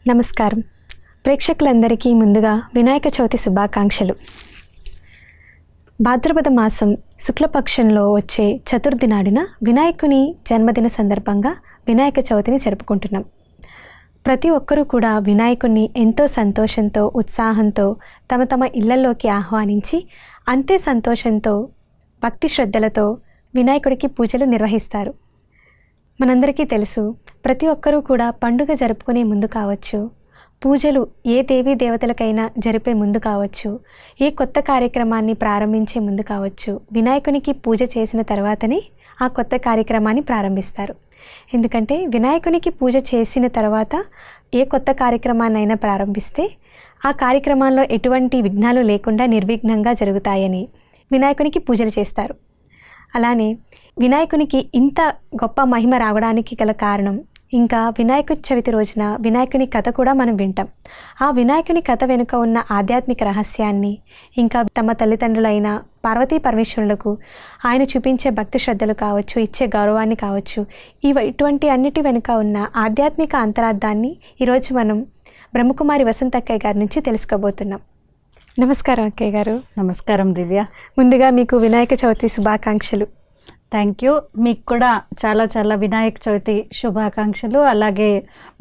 నమస్కారం. ప్రేక్షకులందరికీ ముందుగా వినాయక చవితి శుభాకాంక్షలు. భాద్రపద మాసం శుక్లపక్షంలో వచ్చే చతుర్థి నాడున వినాయకుని జన్మదిన సందర్భంగా వినాయక చవితిని జరుపుకుంటున్నాం. ప్రతి ఒక్కరూ కూడా వినాయకుడిని ఎంతో సంతోషంతో ఉత్సాహంతో తమ తమ ఇళ్లలోకి ఆహ్వానించి అంతే సంతోషంతో భక్తి శ్రద్ధలతో వినాయకుడికి పూజలు నిర్వహిస్తారు. మనందరికీ తెలుసు, ప్రతి ఒక్కరూ కూడా పండుగ జరుపుకునే ముందు కావచ్చు, పూజలు ఏ దేవీ దేవతలకైనా జరిపే ముందు కావచ్చు, ఏ కొత్త కార్యక్రమాన్ని ప్రారంభించే ముందు కావచ్చు, వినాయకునికి పూజ చేసిన తర్వాతనే ఆ కొత్త కార్యక్రమాన్ని ప్రారంభిస్తారు. ఎందుకంటే వినాయకునికి పూజ చేసిన తర్వాత ఏ కొత్త కార్యక్రమాన్నైనా ప్రారంభిస్తే ఆ కార్యక్రమాల్లో ఎటువంటి విఘ్నాలు లేకుండా నిర్విఘ్నంగా జరుగుతాయని వినాయకునికి పూజలు చేస్తారు. అలానే వినాయకునికి ఇంత గొప్ప మహిమ రావడానికి గల కారణం, ఇంకా వినాయక చవితి రోజున వినాయకుని కథ కూడా మనం వింటాం. ఆ వినాయకుని కథ వెనుక ఉన్న ఆధ్యాత్మిక రహస్యాన్ని, ఇంకా తమ తల్లిదండ్రులైన పార్వతీ పరమేశ్వరులకు ఆయన చూపించే భక్తి శ్రద్ధలు కావచ్చు, ఇచ్చే గౌరవాన్ని కావచ్చు, ఇటువంటి అన్నిటి వెనుక ఉన్న ఆధ్యాత్మిక అంతరార్థాన్ని ఈరోజు మనం బ్రహ్మకుమారి వసంత అక్కయ్య గారి నుంచి తెలుసుకోబోతున్నాం. నమస్కారం అక్కయ్య గారు. నమస్కారం దివ్య. ముందుగా మీకు వినాయక చవితి శుభాకాంక్షలు. Thank you. మీకు కూడా చాలా చాలా వినాయక చవితి శుభాకాంక్షలు. అలాగే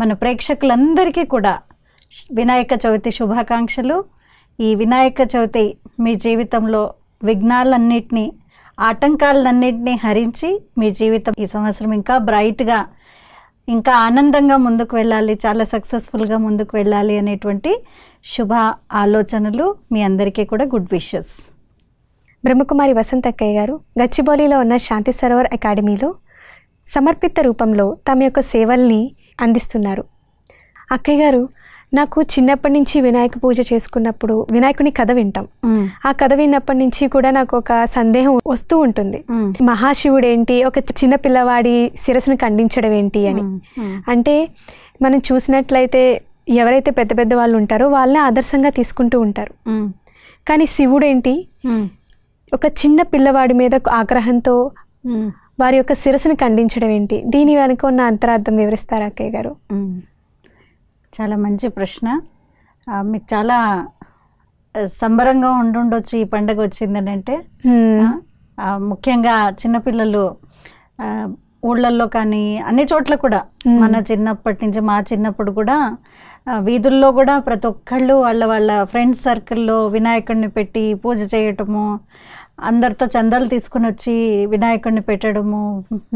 మన ప్రేక్షకులందరికీ కూడా వినాయక చవితి శుభాకాంక్షలు. ఈ వినాయక చవితి మీ జీవితంలో విఘ్నాలన్నింటినీ, ఆటంకాలన్నింటినీ హరించి మీ జీవితం ఈ సంవత్సరం ఇంకా బ్రైట్గా, ఇంకా ఆనందంగా ముందుకు వెళ్ళాలి, చాలా సక్సెస్ఫుల్గా ముందుకు వెళ్ళాలి అనేటువంటి శుభ ఆలోచనలు మీ అందరికీ కూడా గుడ్ విషెస్. బ్రహ్మకుమారి వసంత అక్కయ్య గారు గచ్చిబౌలిలో ఉన్న శాంతి సరోవర్ అకాడమీలో సమర్పిత రూపంలో తమ యొక్క సేవల్ని అందిస్తున్నారు. అక్కయ్య గారు, నాకు చిన్నప్పటి నుంచి వినాయక పూజ చేసుకున్నప్పుడు వినాయకుని కథ వింటాం. ఆ కథ విన్నప్పటి నుంచి కూడా నాకు ఒక సందేహం వస్తూ ఉంటుంది, మహాశివుడు ఏంటి, ఒక చిన్న పిల్లవాడి శిరస్సును ఖండించడం ఏంటి అని. అంటే మనం చూసినట్లయితే ఎవరైతే పెద్ద పెద్ద వాళ్ళు ఉంటారో వాళ్ళనే ఆదర్శంగా తీసుకుంటూ ఉంటారు. కానీ శివుడు ఏంటి, ఒక చిన్న పిల్లవాడి మీద ఆగ్రహంతో వారి యొక్క శిరస్సును ఖండించడం ఏంటి? దీని వెనుక ఉన్న అంతరార్థం వివరిస్తారా అక్కయ్య గారు? చాలా మంచి ప్రశ్న. మీకు చాలా సంబరంగా ఉండుండొచ్చు ఈ పండుగ వచ్చిందని. అంటే ముఖ్యంగా చిన్నపిల్లలు ఊళ్ళల్లో కానీ అన్ని చోట్ల కూడా, మన చిన్నప్పటి నుంచి, మా చిన్నప్పుడు కూడా వీధుల్లో కూడా ప్రతి ఒక్కళ్ళు వాళ్ళ ఫ్రెండ్స్ సర్కిల్లో వినాయకుడిని పెట్టి పూజ చేయటము, అందరితో చందాలు తీసుకుని వచ్చి వినాయకుడిని పెట్టడము,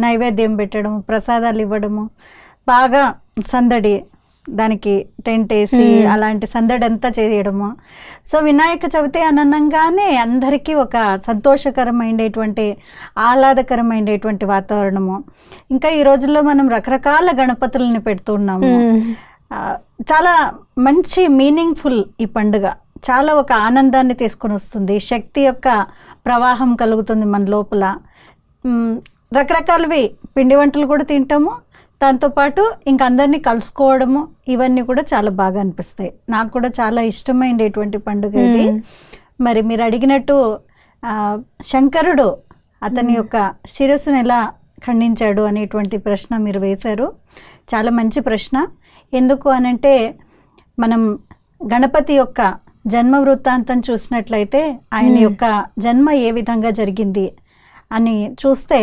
నైవేద్యం పెట్టడము, ప్రసాదాలు ఇవ్వడము, బాగా సందడి, దానికి టెంట్ వేసి అలాంటి సందడి అంతా చేయడము. సో వినాయక చవితి అనగానే అందరికీ ఒక సంతోషకరమైనటువంటి, ఆహ్లాదకరమైనటువంటి వాతావరణము. ఇంకా ఈ రోజుల్లో మనం రకరకాల గణపతులని పెడుతున్నాము. చాలా మంచి మీనింగ్ఫుల్ ఈ పండుగ. చాలా ఒక ఆనందాన్ని తీసుకొని వస్తుంది, శక్తి యొక్క ప్రవాహం కలుగుతుంది మన లోపల. రకరకాలవి పిండి వంటలు కూడా తింటాము, దాంతోపాటు ఇంక అందరినీ కలుసుకోవడము, ఇవన్నీ కూడా చాలా బాగా అనిపిస్తాయి. నాకు కూడా చాలా ఇష్టమైనటువంటి పండుగ ఇది. మరి మీరు అడిగినట్టు శంకరుడు అతని యొక్క శిరస్సును ఎలా ఖండించాడు అనేటువంటి ప్రశ్న మీరు వేశారు. చాలా మంచి ప్రశ్న. ఎందుకు అనంటే, మనం గణపతి యొక్క జన్మ వృత్తాంతం చూసినట్లయితే ఆయన యొక్క జన్మ ఏ విధంగా జరిగింది అని చూస్తే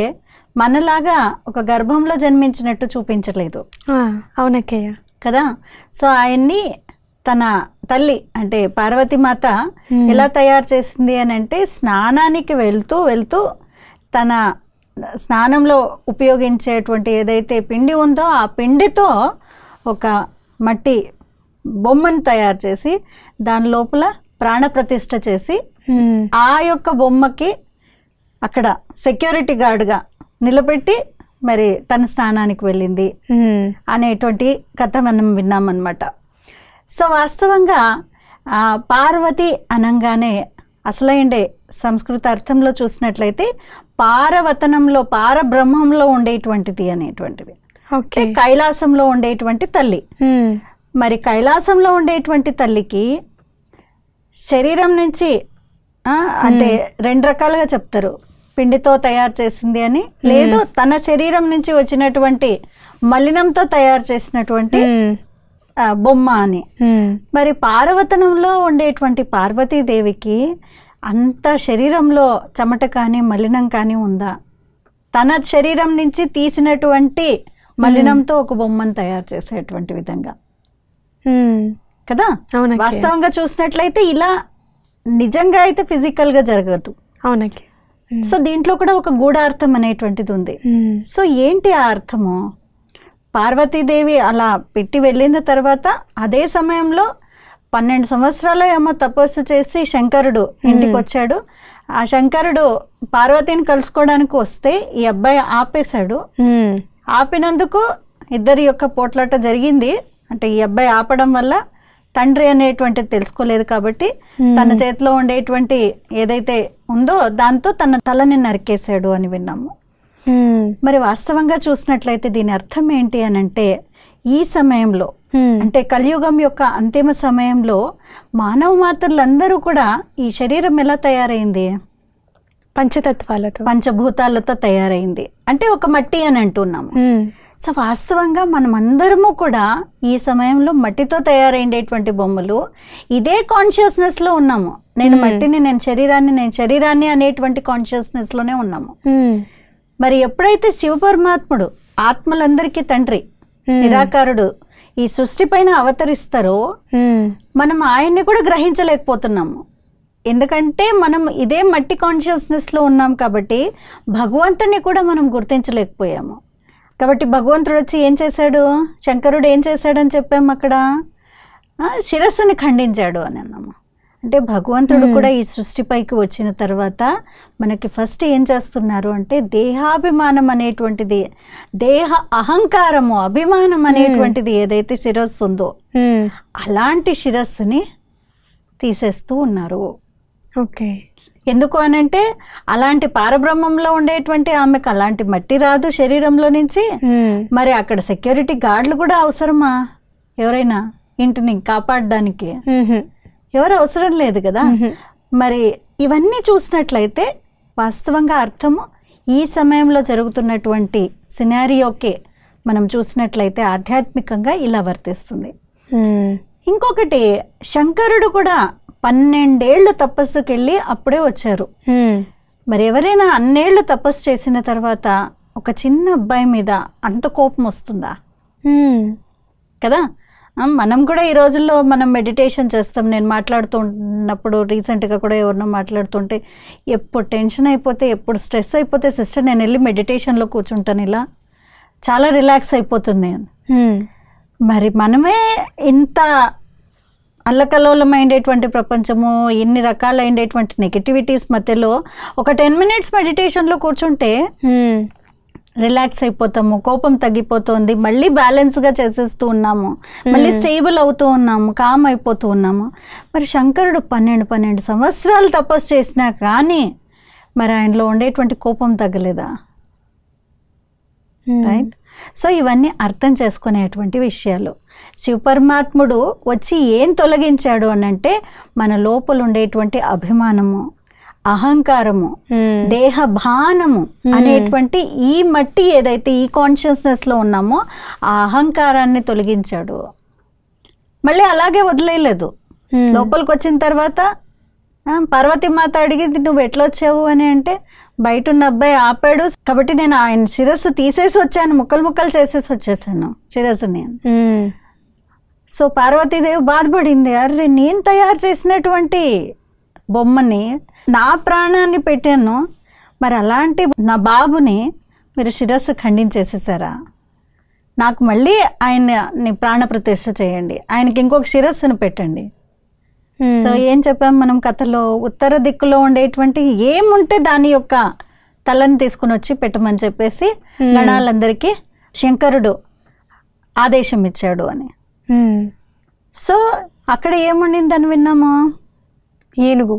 మనలాగా ఒక గర్భంలో జన్మించినట్టు చూపించలేదు. అవునక్కయ్య కదా. సో ఆయన్ని తన తల్లి అంటే పార్వతీమాత ఎలా తయారు చేసింది అని అంటే, స్నానానికి వెళ్తూ వెళ్తూ తన స్నానంలో ఉపయోగించేటువంటి ఏదైతే పిండి ఉందో ఆ పిండితో ఒక మట్టి బొమ్మను తయారు చేసి దాని లోపల ప్రాణప్రతిష్ఠ చేసి ఆ యొక్క బొమ్మకి అక్కడ సెక్యూరిటీ గార్డ్గా నిలబెట్టి మరి తన స్నానానికి వెళ్ళింది అనేటువంటి కథ మనం విన్నామన్నమాట. సో వాస్తవంగా పార్వతి అనగానే అసలైండే సంస్కృత అర్థంలో చూసినట్లయితే పారవతనంలో, పారబ్రహ్మంలో ఉండేటువంటిది అనేటువంటిది. కైలాసంలో ఉండేటువంటి తల్లి. మరి కైలాసంలో ఉండేటువంటి తల్లికి శరీరం నుంచి అంటే రెండు రకాలుగా చెప్తారు. పిండితో తయారు చేసింది అని, లేదు తన శరీరం నుంచి వచ్చినటువంటి మలినంతో తయారు చేసినటువంటి బొమ్మ అని. మరి పార్వతనంలో ఉండేటువంటి పార్వతీదేవికి అంత శరీరంలో చెమట కానీ మలినం కానీ ఉందా? తన శరీరం నుంచి తీసినటువంటి మలినంతో ఒక బొమ్మను తయారు చేసేటువంటి విధంగా కదా. వాస్తవంగా చూసినట్లయితే ఇలా నిజంగా అయితే ఫిజికల్ గా జరగదు. అవునకి. సో దీంట్లో కూడా ఒక గూఢార్థం అనేటువంటిది ఉంది. సో ఏంటి ఆ అర్థము? పార్వతీదేవి అలా పెట్టి వెళ్ళిన తర్వాత అదే సమయంలో 12 సంవత్సరాలు ఏమో తపస్సు చేసి శంకరుడు ఇంటికి వచ్చాడు. ఆ శంకరుడు పార్వతిని కలుసుకోవడానికి వస్తే ఈ అబ్బాయి ఆపేశాడు. ఆపినందుకు ఇద్దరి యొక్క పోట్లాట జరిగింది. అంటే ఈ అబ్బాయి ఆపడం వల్ల తండ్రి అనేటువంటిది తెలుసుకోలేదు కాబట్టి తన చేతిలో ఉండేటువంటి ఏదైతే ఉందో దాంతో తన తలని నరికేశాడు అని విన్నాము. మరి వాస్తవంగా చూసినట్లయితే దీని అర్థం ఏంటి అని అంటే, ఈ సమయంలో అంటే కలియుగం యొక్క అంతిమ సమయంలో మానవ మాతృలందరూ కూడా ఈ శరీరం ఎలా తయారైంది? పంచతత్వాలతో, పంచభూతాలతో తయారైంది. అంటే ఒక మట్టి అని అంటున్నాము. సో వాస్తవంగా మనం అందరము కూడా ఈ సమయంలో మట్టితో తయారైండేటువంటి బొమ్మలు. ఇదే కాన్షియస్నెస్ లో ఉన్నాము. నేను మట్టిని, నేను శరీరాన్ని అనేటువంటి కాన్షియస్నెస్ లోనే ఉన్నాము. మరి ఎప్పుడైతే శివ పరమాత్ముడు ఆత్మలందరికీ తండ్రి నిరాకారుడు ఈ సృష్టి పైన అవతరిస్తారో మనం ఆయన్ని కూడా గ్రహించలేకపోతున్నాము. ఎందుకంటే మనం ఇదే మట్టి కాన్షియస్నెస్ లో ఉన్నాం కాబట్టి భగవంతుని కూడా మనం గుర్తించలేకపోయాము. కాబట్టి భగవంతుడు వచ్చి ఏం చేశాడు? శంకరుడు ఏం చేశాడని చెప్పాము అక్కడ? శిరస్సుని ఖండించాడు అని అన్నాము. అంటే భగవంతుడు కూడా ఈ సృష్టిపైకి వచ్చిన తర్వాత మనకి ఫస్ట్ ఏం చేస్తున్నారు అంటే దేహాభిమానం అనేటువంటిది, దేహ అహంకారము, అభిమానం అనేటువంటిది ఏదైతే శిరస్సు ఉందో అలాంటి శిరస్సుని తీసేస్తూ ఉన్నారు. ఓకే. ఎందుకు అనంటే అలాంటి పారబ్రహ్మంలో ఉండేటువంటి ఆమెకు అలాంటి మట్టి రాదు శరీరంలో నుంచి. మరి అక్కడ సెక్యూరిటీ గార్డులు కూడా అవసరమా? ఎవరైనా ఇంటిని కాపాడడానికి ఎవరు అవసరం లేదు కదా. మరి ఇవన్నీ చూసినట్లయితే వాస్తవంగా అర్థము ఈ సమయంలో జరుగుతున్నటువంటి సినారియోకే మనం చూసినట్లయితే ఆధ్యాత్మికంగా ఇలా వర్తిస్తుంది. ఇంకొకటి, శంకరుడు కూడా 12 ఏళ్ళు తపస్సుకి వెళ్ళి అప్పుడే వచ్చారు. మరి ఎవరైనా అన్నేళ్లు తపస్సు చేసిన తర్వాత ఒక చిన్న అబ్బాయి మీద అంత కోపం వస్తుందా? కదా. మనం కూడా ఈ రోజుల్లో మనం మెడిటేషన్ చేస్తాం. నేను మాట్లాడుతున్నప్పుడు రీసెంట్గా కూడా ఎవరినో మాట్లాడుతుంటే ఎప్పుడు టెన్షన్ అయిపోతే, ఎప్పుడు స్ట్రెస్ అయిపోతే, సిస్టర్ నేను వెళ్ళి మెడిటేషన్లో కూర్చుంటాను, ఇలా చాలా రిలాక్స్ అయిపోతుంది. మరి మనమే ఇంత అల్లకల్లోలమైనటువంటి ప్రపంచము, ఎన్ని రకాలైనటువంటి నెగటివిటీస్ మధ్యలో ఒక 10 minutes మెడిటేషన్లో కూర్చుంటే రిలాక్స్ అయిపోతాము, కోపం తగ్గిపోతుంది, మళ్ళీ బ్యాలెన్స్గా చేసేస్తూ ఉన్నాము, మళ్ళీ స్టేబుల్ అవుతూ ఉన్నాము, కామ్ అయిపోతూ ఉన్నాము. మరి శంకరుడు 12 సంవత్సరాలు తపస్సు చేసినా కానీ మరి ఆయనలో ఉండేటువంటి కోపం తగ్గలేదా? రైట్. సో ఇవన్నీ అర్థం చేసుకునేటువంటి విషయాలు. శివపరమాత్ముడు వచ్చి ఏం తొలగించాడు అనంటే మన లోపల ఉండేటువంటి అభిమానము, అహంకారము, దేహ భానము అనేటువంటి ఈ మట్టి ఏదైతే ఈ కాన్షియస్నెస్ లో ఉన్నామో ఆ అహంకారాన్ని తొలగించాడు. మళ్ళీ అలాగే వదిలేయలేదు. లోపలికి వచ్చిన తర్వాత పార్వతీమాత అడిగింది, నువ్వు ఎట్లా వచ్చావు అని అంటే, బయట ఉన్న అబ్బాయి ఆపాడు కాబట్టి నేను ఆయన శిరస్సు తీసేసి వచ్చాను, ముక్కలు ముక్కలు చేసేసి వచ్చేసాను శిరస్సుని. సో పార్వతీదేవి బాధపడింది, అరే నేను తయారు చేసినటువంటి బొమ్మని, నా ప్రాణాన్ని పెట్టాను, మరి అలాంటి నా బాబుని మీరు శిరస్సు ఖండించేసేసారా? నాకు మళ్ళీ ఆయన్ని ప్రాణ ప్రతిష్ఠ చేయండి, ఆయనకి ఇంకొక శిరస్సును పెట్టండి. సో ఏం చెప్పాం మనం కథలో? ఉత్తర దిక్కులో ఉండేటువంటి ఏముంటే దాని యొక్క తలని తీసుకుని వచ్చి పెట్టమని చెప్పేసి గణాలందరికీ శంకరుడు ఆదేశం ఇచ్చాడు అని. సో అక్కడ ఏముండిందని విన్నాము? ఏనుగు,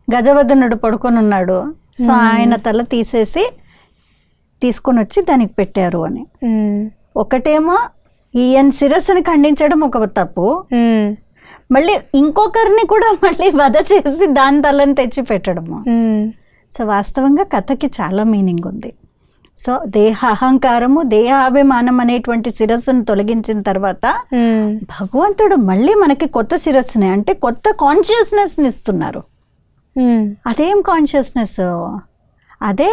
గజవదనుడు పడుకొని ఉన్నాడు. సో ఆయన తల తీసేసి తీసుకొని వచ్చి దానికి పెట్టారు అని. ఒకటేమో ఈయన శిరస్సుని ఖండించడం ఒక తప్పు, మళ్ళీ ఇంకొకరిని కూడా మళ్ళీ వధ చేసి దాని తలని తెచ్చి పెట్టడము. సో వాస్తవంగా కథకి చాలా మీనింగ్ ఉంది. సో దేహ అహంకారము, దేహాభిమానం అనేటువంటి శిరస్సును తొలగించిన తర్వాత భగవంతుడు మళ్ళీ మనకి కొత్త శిరస్సుని, అంటే కొత్త కాన్షియస్నెస్ని ఇస్తున్నారు. అదేం కాన్షియస్నెస్? అదే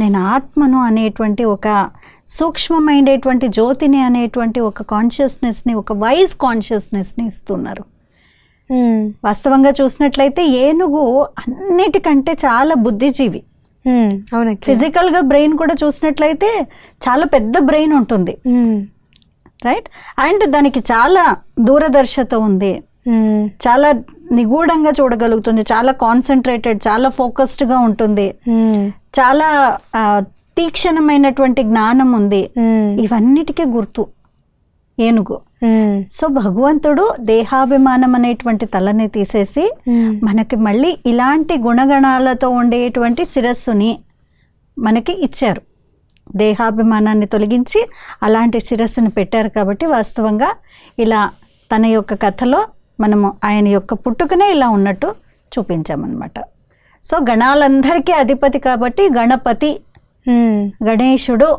నేను ఆత్మను అనేటువంటి ఒక సూక్ష్మమైనటువంటి జ్యోతిని అనేటువంటి ఒక కాన్షియస్నెస్ని, ఒక వైజ్ కాన్షియస్నెస్ని ఇస్తున్నారు. వాస్తవంగా చూసినట్లయితే ఏనుగు అన్నిటికంటే చాలా బుద్ధిజీవి. ఫిజికల్గా బ్రెయిన్ కూడా చూసినట్లయితే చాలా పెద్ద బ్రెయిన్ ఉంటుంది, రైట్? అండ్ దానికి చాలా దూరదర్శత ఉంది, చాలా నిగూఢంగా చూడగలుగుతుంది, చాలా కాన్సన్ట్రేటెడ్, చాలా ఫోకస్డ్గా ఉంటుంది, చాలా తీక్షణమైనటువంటి జ్ఞానం ఉంది. ఇవన్నిటికీ గుర్తు ఏనుగు. సో భగవంతుడు దేహాభిమానం అనేటువంటి తలని తీసేసి మనకి మళ్ళీ ఇలాంటి గుణగణాలతో ఉండేటువంటి శిరస్సుని మనకి ఇచ్చారు. దేహాభిమానాన్ని తొలగించి అలాంటి శిరస్సుని పెట్టారు. కాబట్టి వాస్తవంగా ఇలా తన యొక్క కథలో మనము ఆయన యొక్క పుట్టుకనే ఇలా ఉన్నట్టు చూపించామన్నమాట. సో గణాలందరికీ అధిపతి కాబట్టి గణపతి, గణేశుడు,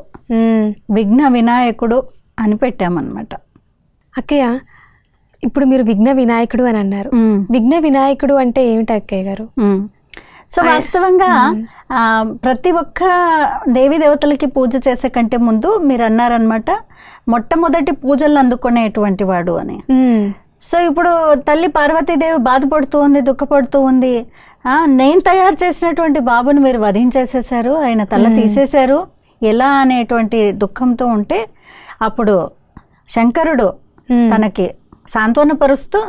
విఘ్న వినాయకుడు అని పెట్టామన్నమాట. అక్కయ్య, ఇప్పుడు మీరు విఘ్న వినాయకుడు అని అన్నారు. విఘ్న వినాయకుడు అంటే ఏమిటి అక్కయ్య గారు? సో వాస్తవంగా ప్రతి ఒక్క దేవీ దేవతలకి పూజ చేసే కంటే ముందు మీరు అన్నారనమాట, మొట్టమొదటి పూజలు అందుకునేటువంటి వాడు అని. సో ఇప్పుడు తల్లి పార్వతీదేవి బాధపడుతూ ఉంది, దుఃఖపడుతూ ఉంది. నేను తయారు చేసినటువంటి బాబుని మీరు వధించేసేసారు, ఆయన తల తీసేశారు, ఎలా అనేటువంటి దుఃఖంతో ఉంటే అప్పుడు శంకరుడు తనకి సాంత్వనపరుస్తూ,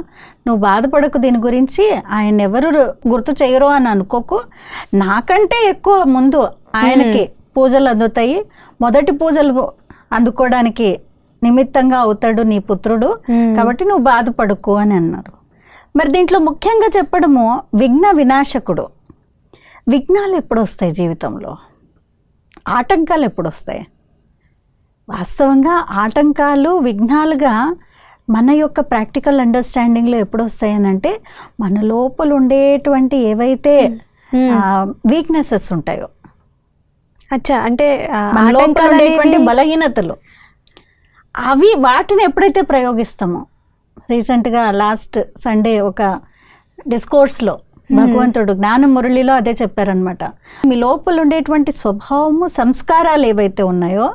నువ్వు బాధపడకు దీని గురించి, ఆయన ఎవరు గుర్తు చేయరు అని అనుకోకు, నాకంటే ఎక్కువ ముందు ఆయనకి పూజలు అందుతాయి, మొదటి పూజలు అందుకోవడానికి నిమిత్తంగా అవుతాడు నీ పుత్రుడు, కాబట్టి నువ్వు బాధపడకు అని అన్నారు. మరి దీంట్లో ముఖ్యంగా చెప్పడము విఘ్న వినాశకుడు. విఘ్నాలు ఎప్పుడు వస్తాయి జీవితంలో? ఆటంకాలు ఎప్పుడు వస్తాయి? వాస్తవంగా ఆటంకాలు విఘ్నాలుగా మన యొక్క ప్రాక్టికల్ అండర్స్టాండింగ్లో ఎప్పుడు వస్తాయనంటే మన లోపల ఉండేటువంటి ఏవైతే వీక్నెసెస్ ఉంటాయో, అచ్చా, అంటే మన లోపల ఉండేటువంటి బలహీనతలు, అవి వాటిని ఎప్పుడైతే ప్రయోగిస్తామో, రీసెంట్గా లాస్ట్ సండే ఒక డిస్కోర్స్లో భగవంతుడు జ్ఞాన మురళిలో అదే చెప్పారనమాట. మీ లోపల ఉండేటువంటి స్వభావము, సంస్కారాలు ఏవైతే ఉన్నాయో,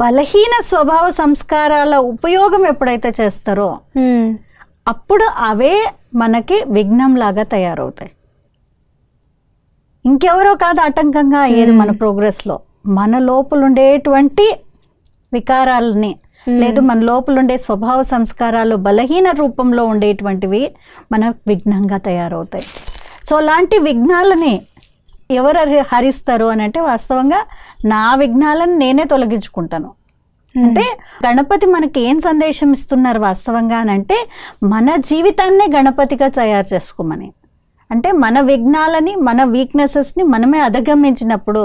బలహీన స్వభావ సంస్కారాల ఉపయోగం ఎప్పుడైతే చేస్తారో అప్పుడు అవే మనకి విఘ్నం లాగా తయారవుతాయి. ఇంకెవరో కాదు ఆటంకంగా అయ్యేది మన ప్రోగ్రెస్లో. మన లోపల ఉండేటువంటి వికారాలని, లేదు మన లోపల ఉండే స్వభావ సంస్కారాలు బలహీన రూపంలో ఉండేటువంటివి మన విఘ్నంగా తయారవుతాయి. సో అలాంటి విఘ్నాలని ఎవరు హరిస్తారు అని అంటే వాస్తవంగా నా విఘ్నాలను నేనే తొలగించుకుంటాను. అంటే గణపతి మనకి ఏం సందేశం ఇస్తున్నారు వాస్తవంగా అని అంటే, మన జీవితాన్నే గణపతిగా తయారు చేసుకోమని. అంటే మన విఘ్నాలని, మన వీక్నెసెస్ని మనమే అధిగమించినప్పుడు,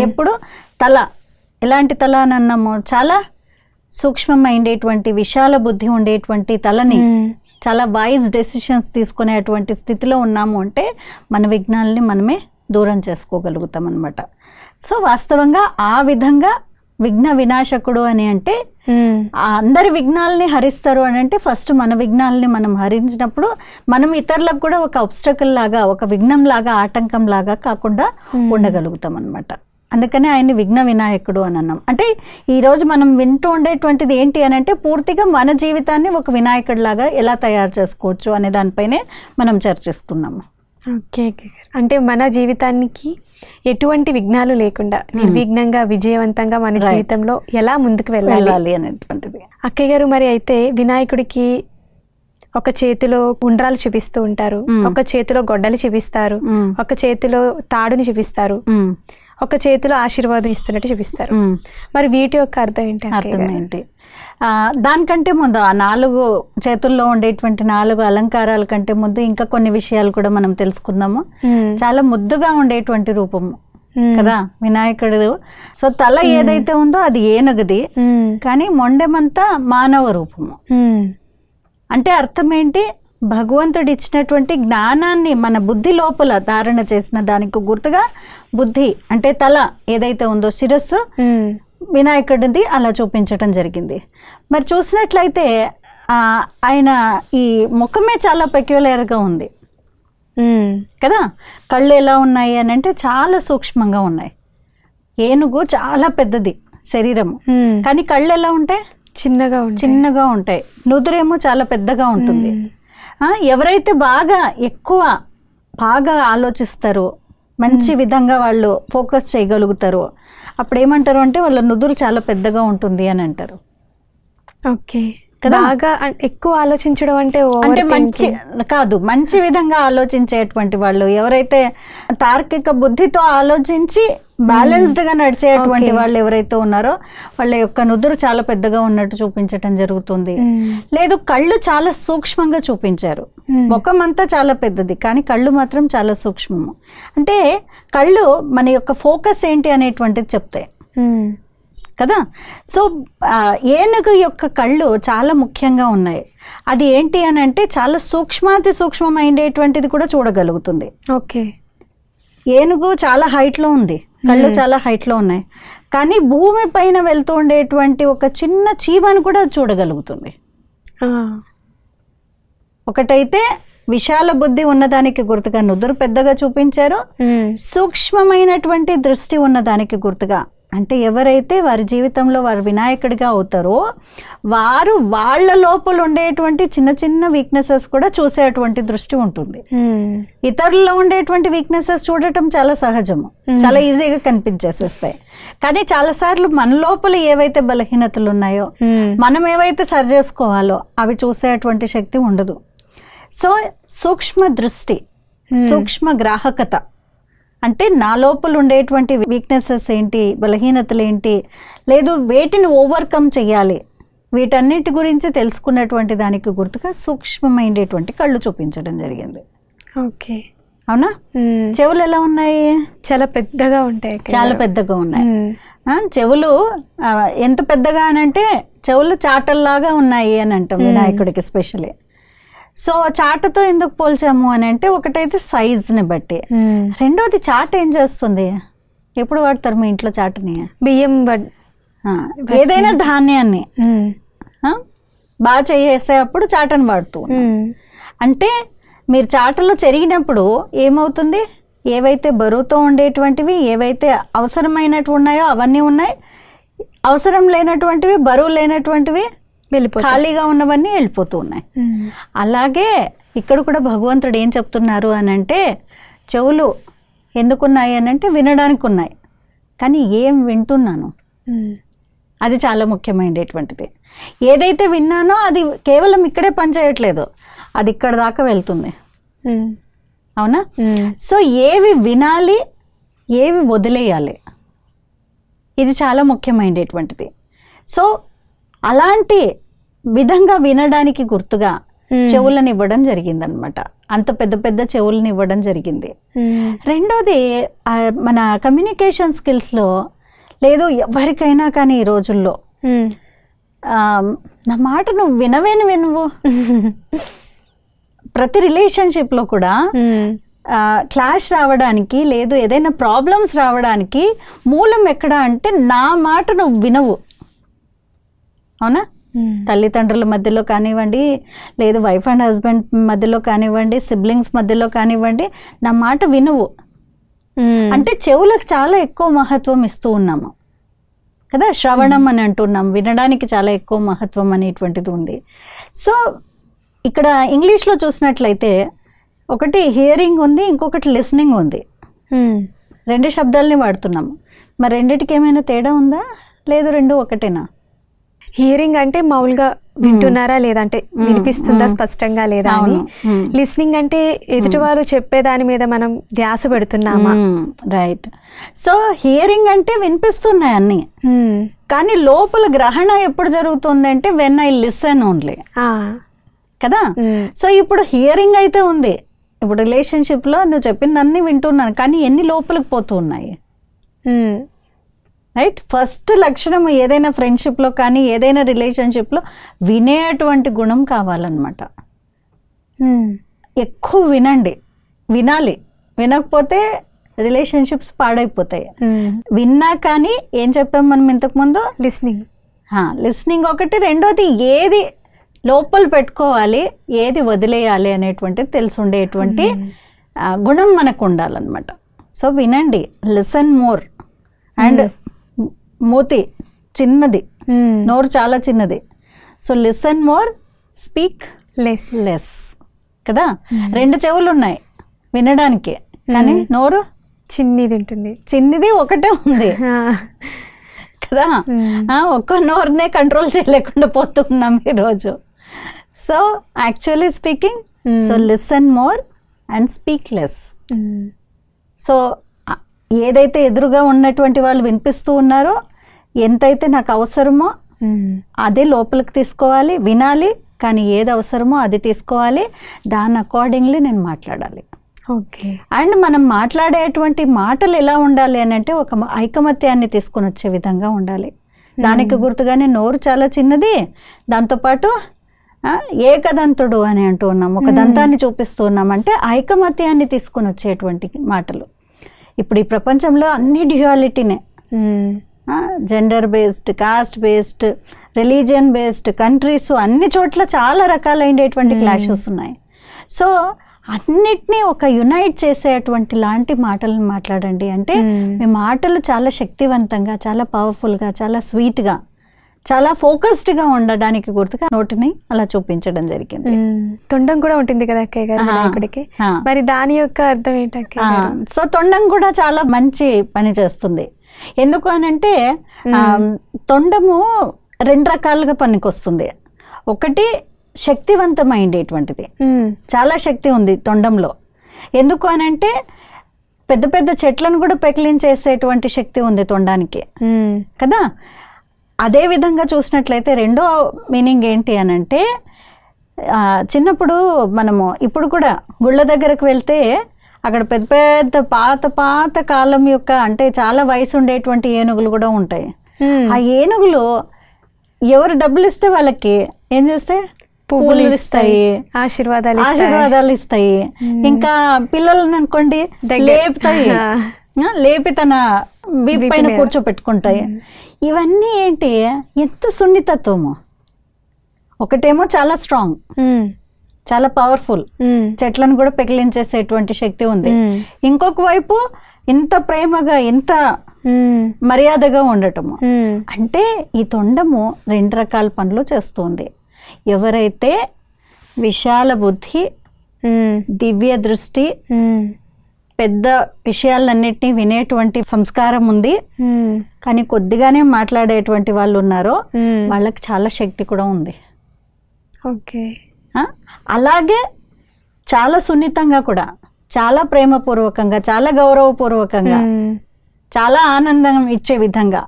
ఎప్పుడు తల, ఎలాంటి తల అని అన్నాము, చాలా సూక్ష్మమైనటువంటి విశాల బుద్ధి ఉండేటువంటి తలని, చాలా వైజ్ డెసిషన్స్ తీసుకునేటువంటి స్థితిలో ఉన్నాము అంటే మన విఘ్నాలని మనమే దూరం చేసుకోగలుగుతాం అన్నమాట. సో వాస్తవంగా ఆ విధంగా విఘ్న వినాశకుడు అని అంటే అందరి విఘ్నాలని హరిస్తారు అని అంటే ఫస్ట్ మన విఘ్నాలని మనం హరించినప్పుడు మనం ఇతరులకు కూడా ఒక ఆబ్స్టకల్ లాగా, ఒక విఘ్నం లాగా, ఆటంకం లాగా కాకుండా ఉండగలుగుతాం అన్నమాట. అందుకనే ఆయన్ని విఘ్న వినాయకుడు అని అన్నాం. అంటే ఈరోజు మనం వింటూ ఉండేటువంటిది ఏంటి అని అంటే పూర్తిగా మన జీవితాన్ని ఒక వినాయకుడి లాగా ఎలా తయారు చేసుకోవచ్చు అనే దానిపైనే మనం చర్చిస్తున్నాము. ఓకే, అంటే మన జీవితానికి ఎటువంటి విఘ్నాలు లేకుండా నిర్విఘ్నంగా విజయవంతంగా మన జీవితంలో ఎలా ముందుకు వెళ్ళాలి అనేటువంటిది. అక్కయ్య గారు, మరి అయితే వినాయకుడికి ఒక చేతిలో ఉండ్రాలు చూపిస్తూ ఉంటారు, ఒక చేతిలో గొడ్డలు చూపిస్తారు, ఒక చేతిలో తాడుని చూపిస్తారు, ఒక చేతిలో ఆశీర్వాదం ఇస్తున్నట్టు చూపిస్తారు. మరి వీటి యొక్క అర్థం ఏంటి? అర్థం ఏంటి? దానికంటే ముందు ఆ 4 చేతుల్లో ఉండేటువంటి 4 అలంకారాల కంటే ముందు ఇంకా కొన్ని విషయాలు కూడా మనం తెలుసుకుందాము. చాలా ముద్దుగా ఉండేటువంటి రూపము కదా వినాయకుడు. సో తల ఏదైతే ఉందో అది ఏనుగుది, కానీ మొండెమంతా మానవ రూపము. అంటే అర్థం ఏంటి? భగవంతుడు ఇచ్చినటువంటి జ్ఞానాన్ని మన బుద్ధి లోపల ధారణ చేసిన దానికి గుర్తుగా బుద్ధి అంటే తల ఏదైతే ఉందో శిరస్సు వినాయకుడిది అలా చూపించటం జరిగింది. మరి చూసినట్లయితే ఆయన ఈ ముఖమే చాలా పెక్యులర్గా ఉంది కదా. కళ్ళు ఎలా ఉన్నాయి అని అంటే చాలా సూక్ష్మంగా ఉన్నాయి. ఏనుగు చాలా పెద్దది శరీరము, కానీ కళ్ళు ఎలా ఉంటాయి? చిన్నగా ఉంటాయి. నుదురేమో చాలా పెద్దగా ఉంటుంది. ఎవరైతే బాగా ఆలోచిస్తారో, మంచి విధంగా వాళ్ళు ఫోకస్ చేయగలుగుతారో అప్పుడు ఏమంటారు అంటే వాళ్ళ నుదురు చాలా పెద్దగా ఉంటుంది అని అంటారు. ఓకే, బాగా ఎక్కువ ఆలోచించడం అంటే మంచి కాదు, మంచి విధంగా ఆలోచించేటువంటి వాళ్ళు, ఎవరైతే తార్కిక బుద్ధితో ఆలోచించి బ్యాలెన్స్డ్ గా నడిచేటువంటి వాళ్ళు ఎవరైతే ఉన్నారో వాళ్ళ యొక్క నుదురు చాలా పెద్దగా ఉన్నట్టు చూపించటం జరుగుతుంది. లేదు, కళ్ళు చాలా సూక్ష్మంగా చూపించారు. ముఖం అంతా చాలా పెద్దది, కానీ కళ్ళు మాత్రం చాలా సూక్ష్మము. అంటే కళ్ళు మన యొక్క ఫోకస్ ఏంటి అనేటువంటిది చెప్తాయి కదా. సో ఏనుగు యొక్క కళ్ళు చాలా ముఖ్యంగా ఉన్నాయి. అది ఏంటి అని అంటే చాలా సూక్ష్మాతి సూక్ష్మమైనటువంటిది కూడా చూడగలుగుతుంది. ఓకే, ఏనుగు చాలా హైట్లో ఉంది, కళ్ళు చాలా హైట్లో ఉన్నాయి, కానీ భూమి పైన వెళ్తూ ఉండేటువంటి ఒక చిన్న చీమను కూడా చూడగలుగుతుంది. ఒకటైతే విశాల బుద్ధి ఉన్నదానికి గుర్తుగా నుదురు పెద్దగా చూపించారు, సూక్ష్మమైనటువంటి దృష్టి ఉన్నదానికి గుర్తుగా అంటే ఎవరైతే వారి జీవితంలో వారు వినాయకుడిగా అవుతారో వారు వాళ్ళ లోపల ఉండేటువంటి చిన్న చిన్న వీక్నెసెస్ కూడా చూసేటువంటి దృష్టి ఉంటుంది. ఇతరుల్లో ఉండేటువంటి వీక్నెసెస్ చూడటం చాలా సహజము, చాలా ఈజీగా కనిపించేసేస్తాయి. కానీ చాలాసార్లు మన లోపల ఏవైతే బలహీనతలు ఉన్నాయో, మనం ఏవైతే సరి చేసుకోవాలో అవి చూసేటువంటి శక్తి ఉండదు. సో సూక్ష్మ దృష్టి, సూక్ష్మ గ్రాహకత అంటే నా లోపల ఉండేటువంటి వీక్నెసెస్ ఏంటి, బలహీనతలు ఏంటి, లేదు వేటిని ఓవర్కమ్ చేయాలి, వీటన్నిటి గురించి తెలుసుకున్నటువంటి దానికి గుర్తుగా సూక్ష్మమైనటువంటి కళ్ళు చూపించడం జరిగింది. ఓకే, అవునా. చెవులు ఎలా ఉన్నాయి? చాలా పెద్దగా ఉంటాయి. చాలా పెద్దగా ఉన్నాయి. చెవులు ఎంత పెద్దగా అనంటే చెవులు చాటల్లాగా ఉన్నాయి అని అంటాం వినాయకుడికి స్పెషల్లీ. సో చాటతో ఎందుకు పోల్చాము అని అంటే ఒకటైతే సైజ్ని బట్టి, రెండోది చాట ఏం చేస్తుంది? ఎప్పుడు వాడతారు మీ ఇంట్లో చాటని? బియ్యం, ఏదైనా ధాన్యాన్ని బాగా చేసేటప్పుడు చాటను వాడుతూ. అంటే మీరు చాటలో చెరిగినప్పుడు ఏమవుతుంది? ఏవైతే బరువుతో ఉండేటువంటివి, ఏవైతే అవసరమైనట్టు ఉన్నాయో అవన్నీ ఉన్నాయి, అవసరం లేనటువంటివి, బరువు లేనటువంటివి, ఖాళీగా ఉన్నవన్నీ వెళ్ళిపోతూ ఉన్నాయి. అలాగే ఇక్కడ కూడా భగవంతుడు ఏం చెప్తున్నారు అని అంటే చెవులు ఎందుకున్నాయి అని అంటే వినడానికి ఉన్నాయి, కానీ ఏం వింటున్నాను అది చాలా ముఖ్యమైనటువంటిది. ఏదైతే విన్నానో అది కేవలం ఇక్కడే పనిచేయట్లేదు, అది ఇక్కడ దాకా వెళ్తుంది. అవునా. సో ఏవి వినాలి, ఏవి వదిలేయాలి, ఇది చాలా ముఖ్యమైనటువంటిది. సో అలాంటి విధంగా వినడానికి గుర్తుగా చెవులను ఇవ్వడం జరిగింది అనమాట. అంత పెద్ద పెద్ద చెవులను ఇవ్వడం జరిగింది. రెండోది మన కమ్యూనికేషన్ స్కిల్స్లో లేదు ఎవరికైనా కానీ ఈ రోజుల్లో నా మాట నువ్వు వినవు. ప్రతి రిలేషన్షిప్లో కూడా క్లాష్ రావడానికి లేదు ఏదైనా ప్రాబ్లమ్స్ రావడానికి మూలం ఎక్కడ అంటే నా మాట నువ్వు వినవు. అవునా. తల్లిదండ్రుల మధ్యలో కానివ్వండి, లేదు వైఫ్ అండ్ హస్బెండ్ మధ్యలో కానివ్వండి, సిబ్లింగ్స్ మధ్యలో కానివ్వండి, నా మాట వినవు అంటే చెవులకు చాలా ఎక్కువ మహత్వం ఇస్తూ ఉన్నాము కదా. శ్రవణం అని అంటున్నాం, వినడానికి చాలా ఎక్కువ మహత్వం అనేటువంటిది ఉంది. సో ఇక్కడ ఇంగ్లీష్లో చూసినట్లయితే ఒకటి హియరింగ్ ఉంది, ఇంకొకటి లిసనింగ్ ఉంది. రెండు శబ్దాలని వాడుతున్నాము. మరి రెండిటికి ఏమైనా తేడా ఉందా? లేదు, రెండు ఒకటేనా? హియరింగ్ అంటే మామూలుగా వింటున్నారా లేదా అంటే వినిపిస్తుందా స్పష్టంగా లేదా అని. లిస్నింగ్ అంటే ఎదుటివారు చెప్పేదాని మీద మనం ధ్యాస పెడుతున్నామా. రైట్. సో హియరింగ్ అంటే వినిపిస్తున్నాయి అన్ని, కానీ లోపల గ్రహణ ఎప్పుడు జరుగుతుంది అంటే వెన్ ఐ లిసన్ ఓన్లీ కదా. సో ఇప్పుడు హియరింగ్ అయితే ఉంది, ఇప్పుడు రిలేషన్షిప్లో నువ్వు చెప్పిందన్నీ వింటున్నాను, కానీ ఎన్ని లోపలికి పోతూ ఉన్నాయి. రైట్. ఫస్ట్ లక్షణం ఏదైనా ఫ్రెండ్షిప్లో కానీ ఏదైనా రిలేషన్షిప్లో వినేటువంటి గుణం కావాలన్నమాట. ఎక్కువ వినాలి. వినకపోతే రిలేషన్షిప్స్ పాడైపోతాయి. విన్నా కానీ ఏం చెప్పాం మనం ఇంతకుముందు, లిస్నింగ్ ఒకటి. రెండోది ఏది లోపల పెట్టుకోవాలి, ఏది వదిలేయాలి అనేటువంటిది తెలుసుండేటువంటి గుణం మనకు ఉండాలన్నమాట. సో వినండి, లిసన్ మోర్. అండ్ మూతి చిన్నది, నోరు చాలా చిన్నది. So listen more, speak less కదా. 2 చెవులు ఉన్నాయి వినడానికి, కానీ నోరు చిన్నది ఒకటే ఉంది కదా. ఒక్క నోరునే కంట్రోల్ చేయలేకుండా పోతున్నాం ఈరోజు. So actually speaking, so listen more and speak less. So ఏదైతే ఎదురుగా ఉన్నటువంటి వాళ్ళు వినిపిస్తూ ఉన్నారో, ఎంతైతే నాకు అవసరమో అదే లోపలికి తీసుకోవాలి, వినాలి. కానీ ఏది అవసరమో అది తీసుకోవాలి, దాని అకార్డింగ్లీ నేను మాట్లాడాలి. ఓకే. అండ్ మనం మాట్లాడేటువంటి మాటలు ఎలా ఉండాలి అని అంటే ఒక ఐకమత్యాన్ని తీసుకొని వచ్చే విధంగా ఉండాలి. దానికి గుర్తుగానే నోరు చాలా చిన్నది, దాంతోపాటు ఏకదంతుడు అని అంటూ ఉన్నాం, ఒక దంతాన్ని చూపిస్తూ ఉన్నాం. అంటే ఐకమత్యాన్ని తీసుకొని వచ్చేటువంటి మాటలు. ఇప్పుడు ఈ ప్రపంచంలో అన్ని డ్యుయాలిటీనే, gender based, caste based, religion based, countries, అన్ని చోట్ల చాలా రకాలైనటువంటి క్లాషెస్ ఉన్నాయి. సో అన్నిటినీ ఒక యునైట్ చేసేటువంటి లాంటి మాటలను మాట్లాడండి. అంటే మీ మాటలు చాలా శక్తివంతంగా, చాలా పవర్ఫుల్గా, చాలా స్వీట్గా, చాలా ఫోకస్డ్గా ఉండడానికి గుర్తుగా నోటిని అలా చూపించడం జరిగింది. తొండం కూడా ఉంటుంది కదా అక్కయ్య గారు వినాయకుడికి, మరి దాని యొక్క అర్థం ఏంటక్క? సో తొండం కూడా చాలా మంచి పని చేస్తుంది. ఎందుకు అనంటే తొండము 2 రకాలుగా పనికొస్తుంది. ఒకటి శక్తివంతమైనటువంటిది, చాలా శక్తి ఉంది తొండంలో. ఎందుకు అనంటే పెద్ద పెద్ద చెట్లను కూడా పెకిలించేసేటువంటి శక్తి ఉంది తొండానికి కదా. అదే విధంగా చూసినట్లయితే రెండో మీనింగ్ ఏంటి అనంటే, చిన్నప్పుడు మనము ఇప్పుడు కూడా గుళ్ళ దగ్గరకు వెళ్తే అక్కడ పెద్ద పెద్ద పాత కాలం యొక్క, అంటే చాలా వయసు ఉండేటువంటి ఏనుగులు కూడా ఉంటాయి. ఆ ఏనుగులు ఎవరు డబ్బులు ఇస్తే వాళ్ళకి ఏం చేస్తే పువ్వులు ఇస్తాయి, ఆశీర్వాదాలు ఇస్తాయి. ఇంకా పిల్లలను అనుకోండి లేపుతాయి, లేపి తన వీపు పైన కూర్చోపెట్టుకుంటాయి. ఇవన్నీ ఏంటి, ఎంత సున్నితత్వము. ఒకటేమో చాలా స్ట్రాంగ్, చాలా పవర్ఫుల్, చెట్లను కూడా పెకిలించేసేటువంటి శక్తి ఉంది. ఇంకొక వైపు ఇంత ప్రేమగా, ఇంత మర్యాదగా ఉండటము. అంటే ఈ తొండము 2 రకాల పనులు చేస్తుంది. ఎవరైతే విశాల బుద్ధి, దివ్య దృష్టి, పెద్ద విషయాలన్నిటినీ వినేటువంటి సంస్కారం ఉంది, కానీ కొద్దిగానే మాట్లాడేటువంటి వాళ్ళు ఉన్నారో వాళ్ళకి చాలా శక్తి కూడా ఉంది. ఓకే. అలాగే చాలా సున్నితంగా కూడా, చాలా ప్రేమపూర్వకంగా, చాలా గౌరవపూర్వకంగా, చాలా ఆనందం ఇచ్చే విధంగా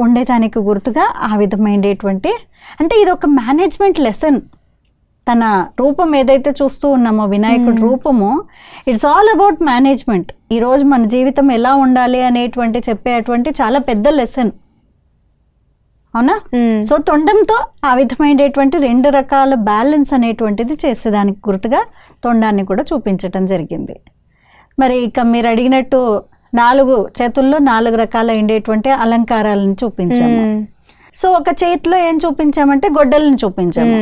ఉండేదానికి గుర్తుగా ఆ విధమైనటువంటి, అంటే ఇది ఒక మేనేజ్మెంట్ లెసన్. తన రూపం ఏదైతే చూస్తూ ఉన్నామో వినాయకుడి రూపము, ఇట్స్ ఆల్ అబౌట్ మేనేజ్మెంట్. ఈరోజు మన జీవితం ఎలా ఉండాలి అనేటువంటి చెప్పేటువంటి చాలా పెద్ద లెసన్, అవునా? సో తొండంతో ఆ విధమైనటువంటి 2 రకాల బ్యాలెన్స్ అనేటువంటిది చేసేదానికి గుర్తుగా తొండాన్ని కూడా చూపించటం జరిగింది. మరి ఇక మీరు అడిగినట్టు 4 చేతుల్లో 4 రకాల ఉండేటువంటి అలంకారాలను చూపించాము. సో ఒక చేతిలో ఏం చూపించామంటే గొడ్డలను చూపించాము.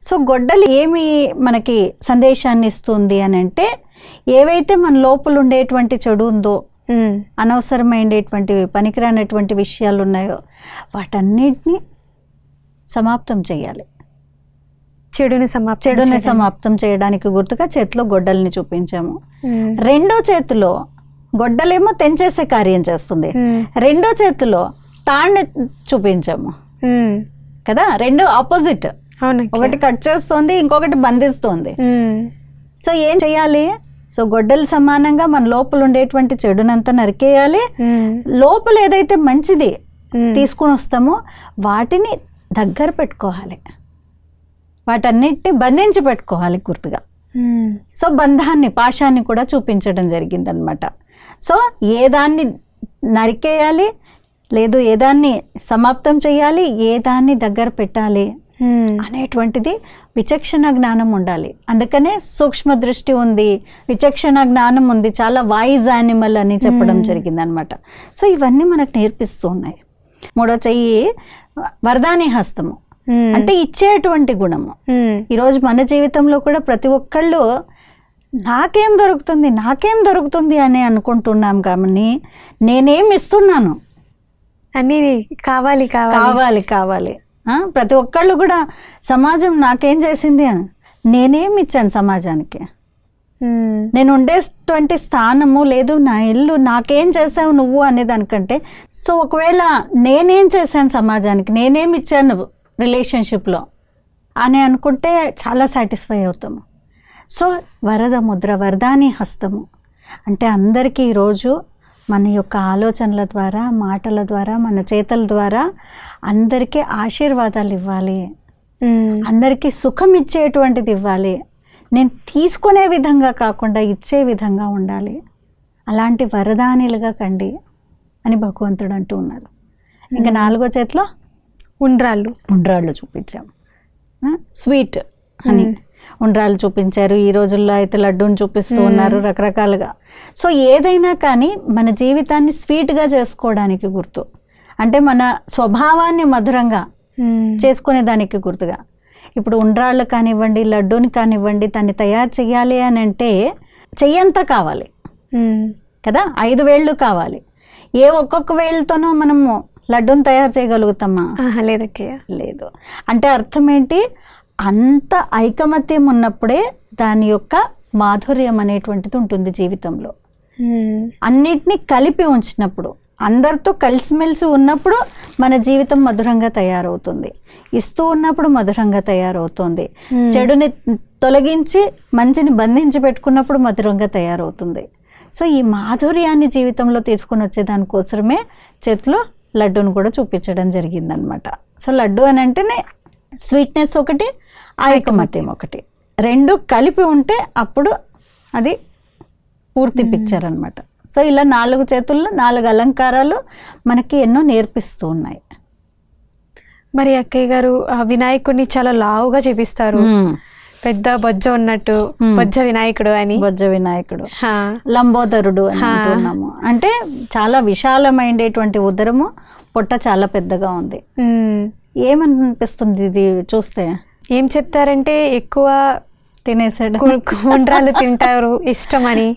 సో గొడ్డలి ఏమి మనకి సందేశాన్ని ఇస్తుంది అని అంటే, ఏవైతే మన లోపల ఉండేటువంటి చెడు ఉందో, అనవసరమైనటువంటి పనికిరానటువంటి విషయాలు ఉన్నాయో వాటన్నిటిని సమాప్తం చేయాలి. చెడుని సమాప్తం చేయడానికి గుర్తుగా చేతిలో గొడ్డల్ని చూపించాము. రెండో చేతిలో గొడ్డలేమో తెంచేసే కార్యం చేస్తుంది, రెండో చేతిలో తాళ్ళని చూపించాము కదా. 2 ఆపోజిట్, ఒకటి కట్ చేస్తోంది, ఇంకొకటి బంధిస్తోంది. సో ఏం చేయాలి? సో గొడ్డలు సమానంగా మన లోపల ఉండేటువంటి చెడునంతా నరికేయాలి, లోపల ఏదైతే మంచిది తీసుకుని వస్తామో వాటిని దగ్గర పెట్టుకోవాలి, వాటన్నిటిని బంధించి పెట్టుకోవాలి గుర్తుగా. సో బంధాన్ని, పాశాన్ని కూడా చూపించడం జరిగిందనమాట. సో ఏ దాన్ని నరికేయాలి, లేదు ఏ దాన్ని సమాప్తం చేయాలి, ఏ దాన్ని దగ్గర పెట్టాలి అనేటువంటిది విచక్షణ జ్ఞానం ఉండాలి. అందుకనే సూక్ష్మ దృష్టి ఉంది, విచక్షణ జ్ఞానం ఉంది, చాలా వైజ్ యానిమల్ అని చెప్పడం జరిగింది అనమాట. సో ఇవన్నీ మనకు నేర్పిస్తూ ఉన్నాయి. మూడో చెయ్యి వరదాని హస్తము, అంటే ఇచ్చేటువంటి గుణము. ఈరోజు మన జీవితంలో కూడా ప్రతి ఒక్కళ్ళు నాకేం దొరుకుతుంది అని అనుకుంటున్నాం. కానీ నేనేం ఇస్తున్నాను అన్నీ కావాలి కావాలి కావాలి. ప్రతి ఒక్కళ్ళు కూడా సమాజం నాకేం చేసింది అని, నేనేం ఇచ్చాను సమాజానికి, నేను ఉండేటువంటి స్థానము లేదు, నా ఇల్లు నాకేం చేసావు నువ్వు అనే దానికంటే, సో ఒకవేళ నేనేం చేశాను సమాజానికి, నేనేం ఇచ్చాను రిలేషన్షిప్లో అని అనుకుంటే చాలా సాటిస్ఫై అవుతాము. సో వరద ముద్ర, వరదాని హస్తము అంటే అందరికీ ఈరోజు మన యొక్క ఆలోచనల ద్వారా, మాటల ద్వారా, మన చేతల ద్వారా అందరికీ ఆశీర్వాదాలు ఇవ్వాలి, అందరికీ సుఖం ఇచ్చేటువంటిది ఇవ్వాలి. నేను తీసుకునే విధంగా కాకుండా ఇచ్చే విధంగా ఉండాలి. అలాంటి వరదానిలుగా కండి అని భగవంతుడు అంటూ ఉన్నారు. ఇంకా నాలుగో చేతిలో ఉండ్రాళ్ళు చూపించాం. స్వీట్ అని ఉండ్రాళ్ళు చూపించారు. ఈ రోజుల్లో అయితే లడ్డూని చూపిస్తూ ఉన్నారు రకరకాలుగా. సో ఏదైనా కానీ మన జీవితాన్ని స్వీట్గా చేసుకోవడానికి గుర్తు, అంటే మన స్వభావాన్ని మధురంగా చేసుకునే దానికి గుర్తుగా. ఇప్పుడు ఉండ్రాళ్ళు కానివ్వండి, లడ్డూని కానివ్వండి, దాన్ని తయారు చేయాలి అని అంటే చెయ్యంతా కావాలి కదా, 5 వేళ్ళు కావాలి. ఒక్కొక్క వేళ్ళతోనో మనము లడ్డూని తయారు చేయగలుగుతామా? లేదు. అంటే అర్థం ఏంటి, అంత ఐకమత్యం ఉన్నప్పుడే దాని యొక్క మాధుర్యం అనేటువంటిది ఉంటుంది జీవితంలో. అన్నిటినీ కలిపి ఉంచినప్పుడు, అందరితో కలిసిమెలిసి ఉన్నప్పుడు మన జీవితం మధురంగా తయారవుతుంది. ఇస్తూ ఉన్నప్పుడు మధురంగా తయారవుతుంది. చెడుని తొలగించి మంచిని బంధించి పెట్టుకున్నప్పుడు మధురంగా తయారవుతుంది. సో ఈ మాధుర్యాన్ని జీవితంలో తీసుకుని వచ్చే దానికోసమే చేతిలో లడ్డూను కూడా చూపించడం జరిగిందనమాట. సో లడ్డు అని అంటేనే స్వీట్నెస్ ఒకటి, ఐకమత్యం ఒకటి, 2 కలిపి ఉంటే అప్పుడు అది పూర్తి పిక్చర్ అనమాట. సో ఇలా 4 చేతుల్లో 4 అలంకారాలు మనకి ఎన్నో నేర్పిస్తూ ఉన్నాయి. మరి అక్కయ్య గారు వినాయకుడిని చాలా లావుగా చూపిస్తారు, పెద్ద బొజ్జ ఉన్నట్టు, బొజ్జ వినాయకుడు అని. బొజ్జ వినాయకుడు, లంబోదరుడు అని అంటున్నాము. అంటే చాలా విశాలమైనటువంటి ఉదరము, పొట్ట చాలా పెద్దగా ఉంది. ఏమనిపిస్తుంది ఇది చూస్తే? ఏం చెప్తారంటే ఎక్కువ తినేసాడు, ఉండ్రాళ్ళు తింటారు ఇష్టమని,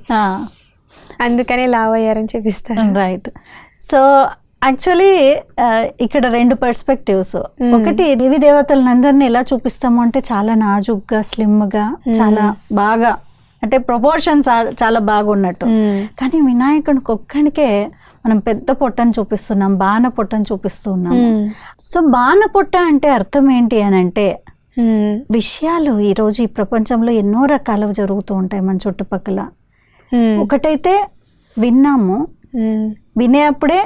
అందుకనే లావ్ అయ్యారని చూపిస్తారు. రైట్. సో యాక్చువల్లీ ఇక్కడ 2 పర్స్పెక్టివ్స్. ఒకటి, దేవి దేవతలందరినీ ఎలా చూపిస్తాము అంటే చాలా నాజుగ్గా, స్లిమ్గా, చాలా బాగా, అంటే ప్రపోర్షన్స్ చాలా బాగున్నట్టు. కానీ వినాయకుడికి ఒక్కడికే మనం పెద్ద పొట్టను చూపిస్తున్నాం, బాణ పొట్టను చూపిస్తున్నాం. సో బాణ పొట్ట అంటే అర్థం ఏంటి అని అంటే, విషయాలు ఈరోజు ఈ ప్రపంచంలో ఎన్నో రకాలు జరుగుతూ ఉంటాయి మన చుట్టుపక్కల. ఒకటైతే విన్నాము, వినేప్పుడే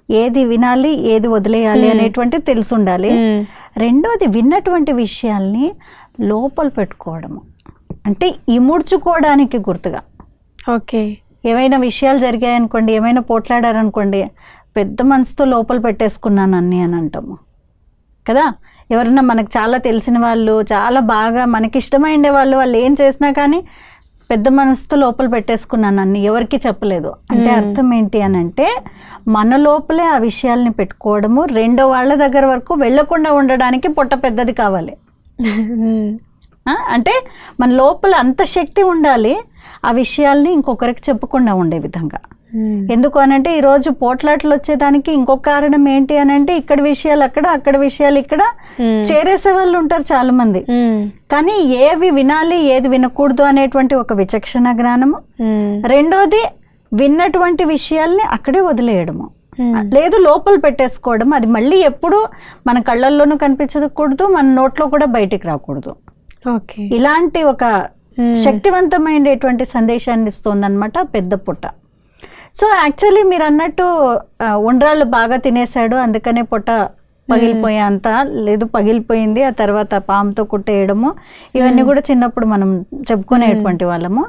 ఏది వినాలి ఏది వదిలేయాలి అనేటువంటి తెలిసి ఉండాలి. రెండోది, విన్నటువంటి విషయాల్ని లోపల పెట్టుకోవడము, అంటే ఇముడ్చుకోవడానికి గుర్తుగా. ఓకే, ఏమైనా విషయాలు జరిగాయనుకోండి, ఏమైనా పోట్లాడారనుకోండి, పెద్ద మనసుతో లోపల పెట్టేసుకున్నాను అన్నీ అని అంటాము కదా. ఎవరన్నా మనకు చాలా తెలిసిన వాళ్ళు, చాలా బాగా మనకి ఇష్టమైండే వాళ్ళు, వాళ్ళు ఏం చేసినా కానీ పెద్ద మనసుతో లోపల పెట్టేసుకున్నాను అన్ని, ఎవరికి చెప్పలేదు అంటే అర్థం ఏంటి అని అంటే, మన లోపలే ఆ విషయాల్ని పెట్టుకోవడము, రెండో వాళ్ళ దగ్గర వరకు వెళ్లకుండా ఉండడానికి పొట్ట పెద్దది కావాలి. అంటే మన లోపల అంత శక్తి ఉండాలి ఆ విషయాల్ని ఇంకొకరికి చెప్పకుండా ఉండే విధంగా. ఎందుకు అనంటే ఈరోజు పోట్లాట్లు వచ్చేదానికి ఇంకొక కారణం ఏంటి అని అంటే, ఇక్కడ విషయాలు అక్కడ, అక్కడ విషయాలు ఇక్కడ చేరేసే వాళ్ళు ఉంటారు చాలా మంది. కానీ ఏవి వినాలి ఏది వినకూడదు అనేటువంటి ఒక విచక్షణ జ్ఞానము, రెండోది విన్నటువంటి విషయాల్ని అక్కడే వదిలేయడము, లేదు లోపల పెట్టేసుకోవడం. అది మళ్ళీ ఎప్పుడు మన కళ్ళల్లోనూ కనిపించకూడదు, మన నోట్లో కూడా బయటికి రాకూడదు. ఇలాంటి ఒక శక్తివంతమైనటువంటి సందేశాన్ని ఇస్తుందన్నమాట పెద్ద పుట్ట. సో యాక్చువల్లీ మీరు అన్నట్టు ఉండ్రాళ్ళు బాగా తినేసాడు, అందుకనే పొట్ట పగిలిపోయేంత లేదు, పగిలిపోయింది. ఆ తర్వాత పాముతో కుట్టేయడము, ఇవన్నీ కూడా చిన్నప్పుడు మనం చెప్పుకునేటువంటి వాళ్ళము.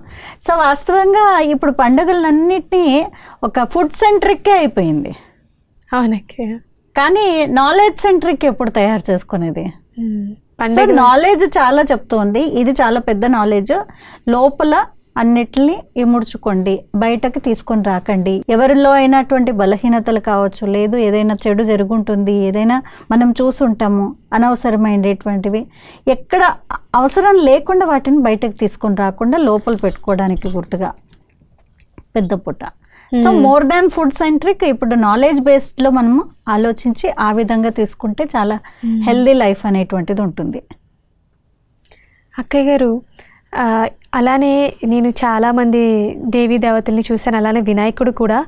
సో వాస్తవంగా ఇప్పుడు పండుగలన్నిటినీ ఒక ఫుడ్ సెంట్రిక్కే అయిపోయింది. అవునకే, కానీ నాలెడ్జ్ సెంట్రిక్ ఎప్పుడు తయారు చేసుకునేది? నాలెడ్జ్ చాలా చెప్తోంది, ఇది చాలా పెద్ద నాలెడ్జ్. లోపల అన్నిటిని ఇముడ్చుకోండి, బయటకు తీసుకొని రాకండి. ఎవరిలో అయినటువంటి బలహీనతలు కావచ్చు, లేదు ఏదైనా చెడు జరుగుంటుంది, ఏదైనా మనం చూసుంటాము అనవసరమైనటువంటివి, ఎక్కడ అవసరం లేకుండా వాటిని బయటకు తీసుకొని రాకుండా లోపల పెట్టుకోవడానికి గుర్తుగా పెద్ద పుట్ట. So more than food centric, ఇప్పుడు నాలెడ్జ్ బేస్డ్లో మనము ఆలోచించి ఆ విధంగా తీసుకుంటే చాలా హెల్దీ లైఫ్ అనేటువంటిది ఉంటుంది. అక్కయ్య గారు, అలానే నేను చాలామంది దేవీ దేవతల్ని చూశాను, అలానే వినాయకుడు కూడా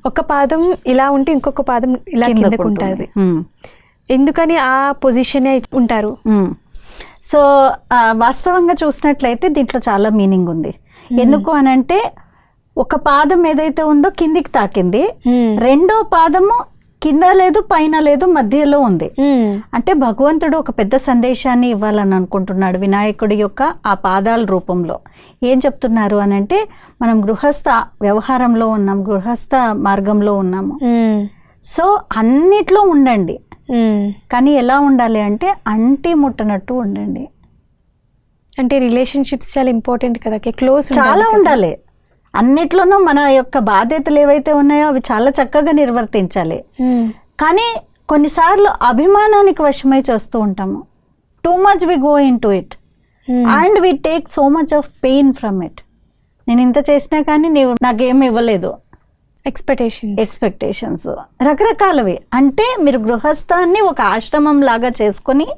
ఒక పాదం ఇలా ఉంటే ఇంకొక పాదం ఇలా కిందకు ఉంటుంది. ఎందుకని ఆ పొజిషన్ ఉంటారు? సో వాస్తవంగా చూసినట్లయితే దీంట్లో చాలా మీనింగ్ ఉంది. ఎందుకు అనంటే ఒక పాదం ఏదైతే ఉందో కిందికి తాకింది, రెండో పాదము కింద లేదు పైన లేదు మధ్యలో ఉంది. అంటే భగవంతుడు ఒక పెద్ద సందేశాన్ని ఇవ్వాలని అనుకుంటున్నాడు వినాయకుడి యొక్క ఆ పాదాల రూపంలో. ఏం చెప్తున్నారు అని అంటే, మనం గృహస్థ వ్యవహారంలో ఉన్నాం, గృహస్థ మార్గంలో ఉన్నాము. సో అన్నిట్లో ఉండండి, కానీ ఎలా ఉండాలి అంటే అంటి ముట్టనట్టు ఉండండి. అంటే రిలేషన్షిప్స్ చాలా ఇంపార్టెంట్ కదా, క్లోజ్ చాలా ఉండాలి. అన్నిట్లోనూ మన యొక్క బాధ్యతలు ఏవైతే ఉన్నాయో అవి చాలా చక్కగా నిర్వర్తించాలి. కానీ కొన్నిసార్లు అభిమానానికి వశమై చేస్తూ ఉంటాము. Too much we go into it and we take so much of pain from it. నేను ఇంత చేసినా కానీ నీవు నాకేమి ఇవ్వలేదు, ఎక్స్పెక్టేషన్స్ రకరకాలవి. అంటే మీరు గృహస్థాన్ని ఒక ఆశ్రమం లాగా చేసుకొని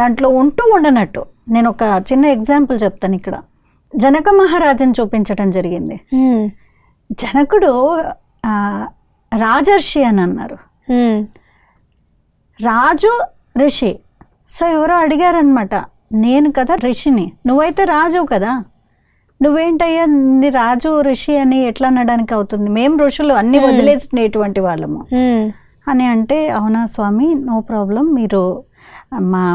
దాంట్లో ఉంటూ ఉండనట్టు. నేను ఒక చిన్న ఎగ్జాంపుల్ చెప్తాను. ఇక్కడ జనక మహారాజుని చూపించడం జరిగింది. జనకుడు రాజర్షి అని అన్నారు, రాజు ఋషి. సో ఎవరో అడిగారనమాట, నేను కదా ఋషిని, నువ్వైతే రాజు కదా, నువ్వేంటయ్యా నీ రాజు ఋషి అని ఎట్లా అనడానికి అవుతుంది, మేము ఋషులు అన్ని వదిలేసినటువంటి వాళ్ళము అని అంటే, అవునా స్వామి, నో ప్రాబ్లం, మీరు మా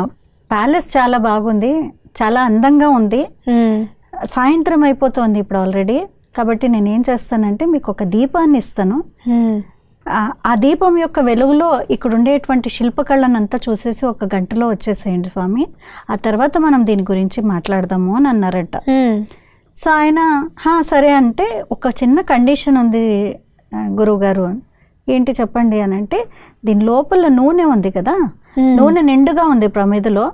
ప్యాలెస్ చాలా బాగుంది, చాలా అందంగా ఉంది, సాయంత్రం అయిపోతుంది ఇప్పుడు ఆల్రెడీ, కాబట్టి నేనేం చేస్తానంటే మీకు ఒక దీపాన్ని ఇస్తాను, ఆ దీపం యొక్క వెలుగులో ఇక్కడ ఉండేటువంటి శిల్పకళనంతా చూసేసి 1 గంటలో వచ్చేసేయండి స్వామి, ఆ తర్వాత మనం దీని గురించి మాట్లాడదాము అని అన్నారట. సో ఆయన సరే అంటే, ఒక చిన్న కండిషన్ ఉంది గురువుగారు. ఏంటి చెప్పండి అని అంటే, దీని లోపల నూనె ఉంది కదా, నూనె నిండుగా ఉంది ప్రమిదలో,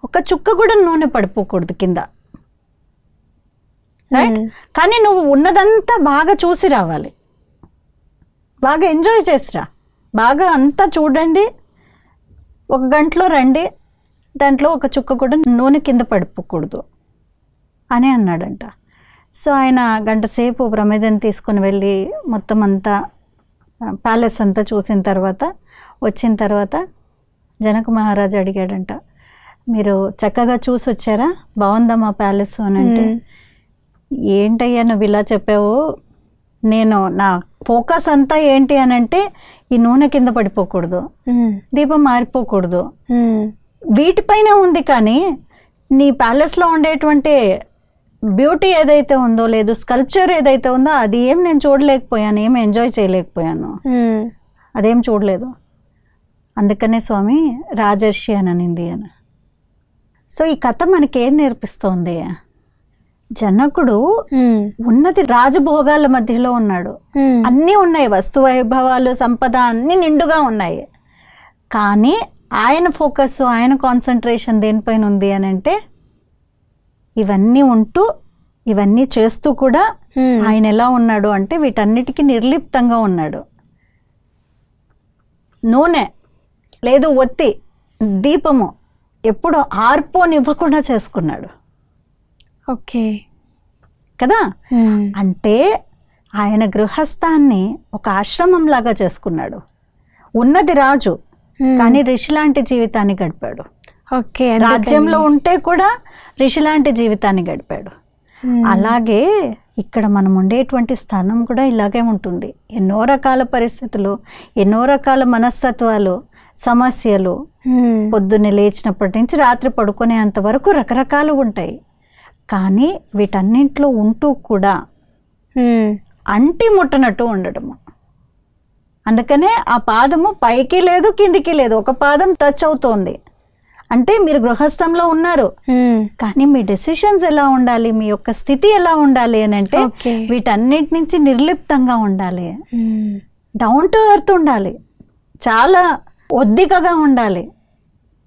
ఒక చుక్క కూడా నూనె పడిపోకూడదు కింద, రైట్? కానీ నువ్వు ఉన్నదంతా బాగా చూసి రావాలి, బాగా ఎంజాయ్ చేసిరా, బాగా అంతా చూడండి, 1 గంటలో రండి, దాంట్లో ఒక చుక్క కూడా నూనె కింద పడిపోకూడదు అని అన్నాడంట. సో ఆయన 1 గంట సేపు ప్రమిదని తీసుకుని వెళ్ళి మొత్తం అంతా ప్యాలెస్ అంతా చూసిన తర్వాత వచ్చిన తర్వాత జనక మహారాజు అడిగాడంట, మీరు చక్కగా చూసి వచ్చారా, బాగుందా మా ప్యాలెస్ అని అంటే, ఏంటయ్యా నువ్వు ఇలా చెప్పావు, నేను నా ఫోకస్ అంతా ఏంటి అని అంటే ఈ నూనె కింద పడిపోకూడదు, దీపం మారిపోకూడదు, వీటిపైన ఉంది, కానీ నీ ప్యాలెస్లో ఉండేటువంటి బ్యూటీ ఏదైతే ఉందో, లేదు స్కల్ప్చర్ ఏదైతే ఉందో, అది ఏం నేను చూడలేకపోయాను, ఏం ఎంజాయ్ చేయలేకపోయాను, అదేం చూడలేదు, అందుకనే స్వామి రాజర్షి అని అనింది అని. సో ఈ కథ మనకేం నేర్పిస్తోంది, జనకుడు ఉన్నది రాజభోగాల మధ్యలో ఉన్నాడు, అన్నీ ఉన్నాయి, వస్తు వైభవాలు సంపద అన్నీ నిండుగా ఉన్నాయి, కానీ ఆయన ఫోకస్ ఆయన కాన్సన్ట్రేషన్ దేనిపైన ఉంది అని అంటే, ఇవన్నీ ఉంటూ ఇవన్నీ చేస్తూ కూడా ఆయన ఎలా ఉన్నాడు అంటే వీటన్నిటికీ నిర్లిప్తంగా ఉన్నాడు. నూనె లేదు ఒత్తి దీపము ఎప్పుడు ఆర్పోనివ్వకుండా చేసుకున్నాడు. ఓకే కదా, అంటే ఆయన గృహస్థాన్ని ఒక ఆశ్రమం లాగా చేసుకున్నాడు. ఉన్నది రాజు, కానీ ఋషి లాంటి జీవితాన్ని గడిపాడు. ఓకే, రాజ్యంలో ఉంటే కూడా ఋషి లాంటి జీవితాన్ని గడిపాడు. అలాగే ఇక్కడ మనం ఉండేటువంటి స్థానం కూడా ఇలాగే ఉంటుంది. ఎన్నో రకాల పరిస్థితులు, ఎన్నో రకాల మనస్తత్వాలు, సమస్యలు, పొద్దున్నే లేచినప్పటి నుంచి రాత్రి పడుకునేంత వరకు రకరకాలు ఉంటాయి. కానీ వీటన్నింటిలో ఉంటూ కూడా అంటి ముట్టనట్టు ఉండడము. అందుకనే ఆ పాదము పైకి లేదు కిందికి లేదు, ఒక పాదం టచ్ అవుతోంది. అంటే మీరు గృహస్థంలో ఉన్నారు, కానీ మీ డెసిషన్స్ ఎలా ఉండాలి, మీ యొక్క స్థితి ఎలా ఉండాలి అని అంటే వీటన్నిటి నుంచి నిర్లిప్తంగా ఉండాలి, డౌన్ టు ఎర్త్ ఉండాలి, చాలా ఒద్దికగా ఉండాలి,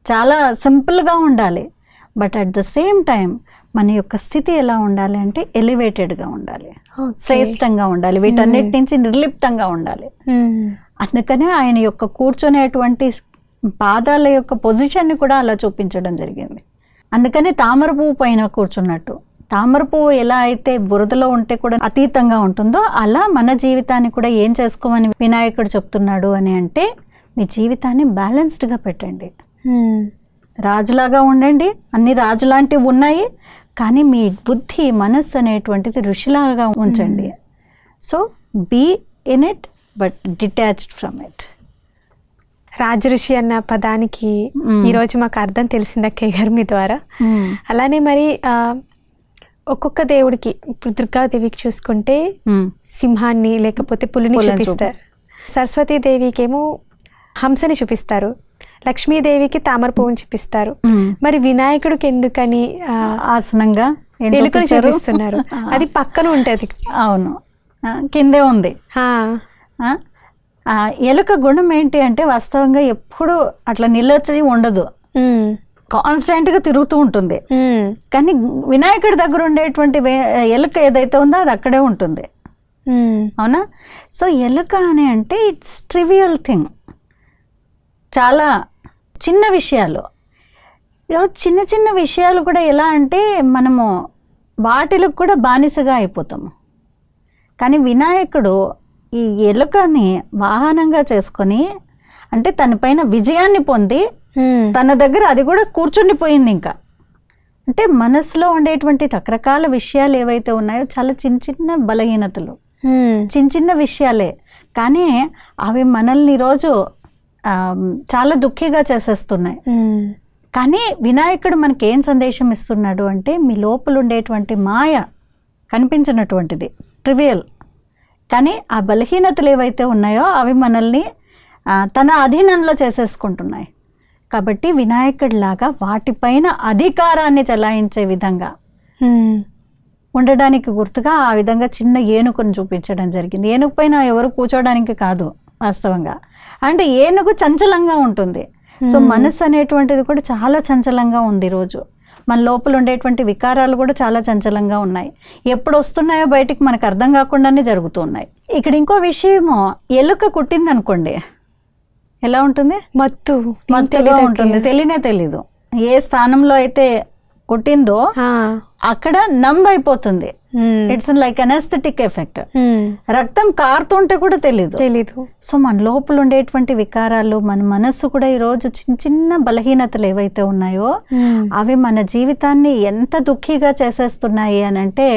చాలా సింపుల్గా ఉండాలి. But at the same time మన యొక్క స్థితి ఎలా ఉండాలి అంటే ఎలివేటెడ్గా ఉండాలి, శ్రేష్టంగా ఉండాలి, వీటన్నిటి నుంచి నిర్లిప్తంగా ఉండాలి. అందుకనే ఆయన యొక్క కూర్చునేటువంటి పాదాల యొక్క పొజిషన్ని కూడా అలా చూపించడం జరిగింది. అందుకనే తామర పువ్వు పైన కూర్చున్నట్టు, తామర పువ్వు ఎలా అయితే బురదలో ఉంటే కూడా అతీతంగా ఉంటుందో అలా మన జీవితాన్ని కూడా ఏం చేసుకోమని వినాయకుడు చెప్తున్నాడు అని అంటే, మీ జీవితాన్ని బ్యాలెన్స్డ్గా పెట్టండి, రాజులాగా ఉండండి, అన్ని రాజులాంటివి ఉన్నాయి, కానీ మీ బుద్ధి మనస్సు అనేటువంటిది ఋషిలాగా ఉంచండి. So be in it but detached from it. రాజఋషి అన్న పదానికి ఈరోజు మాకు అర్థం తెలిసింది అక్కయ్య గారు మీ ద్వారా. అలానే మరి ఒక్కొక్క దేవుడికి, ఇప్పుడు దుర్గాదేవికి చూసుకుంటే సింహాన్ని లేకపోతే పులిని చూపిస్తారు, సరస్వతీదేవికి ఏమో హంసని చూపిస్తారు, లక్ష్మీదేవికి తామర పువ్వుని చూపిస్తారు, మరి వినాయకుడికి ఎందుకని ఆసనంగా ఎలుకని చూపిస్తున్నారు? అది పక్కన ఉంటది. అవును, కిందే ఉంది. ఎలుక గుణం ఏంటి అంటే వాస్తవంగా ఎప్పుడు అట్లా నిలొచ్చి ఉండదు, కాన్స్టెంట్గా తిరుగుతూ ఉంటుంది. కానీ వినాయకుడి దగ్గర ఉండేటువంటి ఎలుక ఏదైతే ఉందో అది అక్కడే ఉంటుంది. అవునా? సో ఎలుక అని అంటే ఇట్స్ ట్రివియల్ థింగ్, చాలా చిన్న విషయాలు. ఈరోజు చిన్న చిన్న విషయాలు కూడా ఎలా అంటే మనము వాటిలకు కూడా బానిసగా అయిపోతాము. కానీ వినాయకుడు ఈ ఎలుకని వాహనంగా చేసుకొని, అంటే తన పైన విజయాన్ని పొంది తన దగ్గర అది కూడా కూర్చుండిపోయింది. ఇంకా అంటే మనసులో ఉండేటువంటి రకరకాల విషయాలు ఏవైతే ఉన్నాయో చాలా చిన్న చిన్న బలహీనతలు, చిన్న చిన్న విషయాలే, కానీ అవి మనల్ని ఈరోజు చాలా దుఃఖిగా చేసేస్తున్నాయి. కానీ వినాయకుడు మనకి ఏం సందేశం ఇస్తున్నాడు అంటే, మీ లోపల ఉండేటువంటి మాయ కనిపించినటువంటిది ట్రివియల్, కానీ ఆ బలహీనతలు ఏవైతే ఉన్నాయో అవి మనల్ని తన అధీనంలో చేసేసుకుంటున్నాయి. కాబట్టి వినాయకుడిలాగా వాటిపైన అధికారాన్ని చెలాయించే విధంగా ఉండడానికి గుర్తుగా ఆ విధంగా చిన్న ఏనుగును చూపించడం జరిగింది. ఏనుగు పైన ఎవరు కూర్చోడానికి కాదు వాస్తవంగా, అంటే ఏనుగు చంచలంగా ఉంటుంది. సో మనసు అనేటువంటిది కూడా చాలా చంచలంగా ఉంది. ఈరోజు మన లోపల ఉండేటువంటి వికారాలు కూడా చాలా చంచలంగా ఉన్నాయి. ఎప్పుడు వస్తున్నాయో బయటికి మనకు అర్థం కాకుండానే జరుగుతూ ఉన్నాయి. ఇక్కడ ఇంకో విషయము, ఎలుక కుట్టింది అనుకోండి ఎలా ఉంటుంది? మత్తుగా ఉంటుంది, తెలియనే తెలీదు. ఏ స్థానంలో అయితే కుట్టిందో అక్కడ నంబ్ అయిపోతుంది. It's like anaesthetic effect. రక్తం కారుతుంటే కూడా తెలీదు. సో మన లోపల ఉండేటువంటి వికారాలు, మన మనస్సు కూడా ఈరోజు చిన్న చిన్న బలహీనతలు ఏవైతే ఉన్నాయో అవి మన జీవితాన్ని ఎంత దుఃఖిగా చేసేస్తున్నాయి అని అంటే,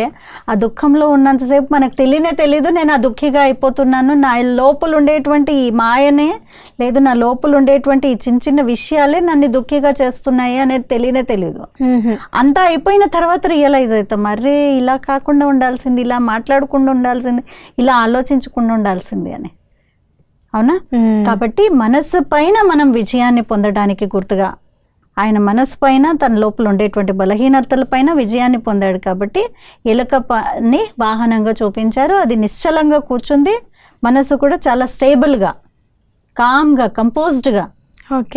ఆ దుఃఖంలో ఉన్నంతసేపు మనకు తెలియనే తెలీదు నేను ఆ దుఃఖిగా అయిపోతున్నాను, నా లోపల ఉండేటువంటి ఈ మాయనే లేదు, నా లోపల ఉండేటువంటి ఈ చిన్న చిన్న విషయాలే నన్ను దుఃఖిగా చేస్తున్నాయి అనేది తెలియనే తెలీదు. అంతా అయిపోయిన తర్వాత రియలైజ్ అవుతాం, మరే ఇలా కాకుండా ఉండాల్సింది, ఇలా మాట్లాడకుండా ఉండాల్సింది, ఇలా ఆలోచించకుండా ఉండాల్సింది అని. అవునా? కాబట్టి మనస్సు పైన మనం విజయాన్ని పొందడానికి గుర్తుగా ఆయన మనస్సు పైన తన లోపల ఉండేటువంటి బలహీనతల పైన విజయాన్ని పొందాడు. కాబట్టి ఎలుకని వాహనంగా చూపించారు. అది నిశ్చలంగా కూర్చుంది, మనస్సు కూడా చాలా స్టేబుల్గా, కామ్గా, కంపోజ్డ్గా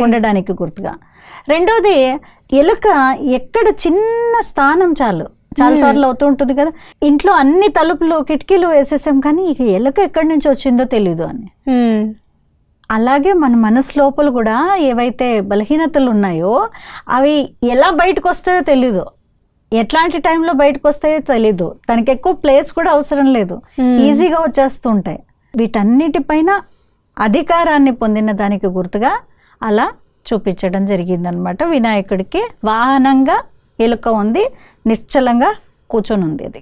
ఉండడానికి గుర్తుగా. రెండోది, ఎలుక ఎక్కడ చిన్న స్థానం చాలాసార్లు అవుతూ ఉంటుంది కదా, ఇంట్లో అన్ని తలుపులు కిటికీలు వేసేసాం కానీ ఇక ఎలుక ఎక్కడి నుంచి వచ్చిందో తెలీదు అని. అలాగే మన మనసు లోపల కూడా ఏవైతే బలహీనతలు ఉన్నాయో అవి ఎలా బయటకు వస్తాయో తెలీదు, ఎట్లాంటి టైంలో బయటకు వస్తాయో తెలీదు, తనకి ఎక్కువ ప్లేస్ కూడా అవసరం లేదు, ఈజీగా వచ్చేస్తూ ఉంటాయి. వీటన్నిటిపైన అధికారాన్ని పొందిన దానికి గుర్తుగా అలా చూపించడం జరిగిందనమాట. వినాయకుడికి వాహనంగా ఎలుక ఉంది, నిశ్చలంగా కూర్చొని ఉంది. అది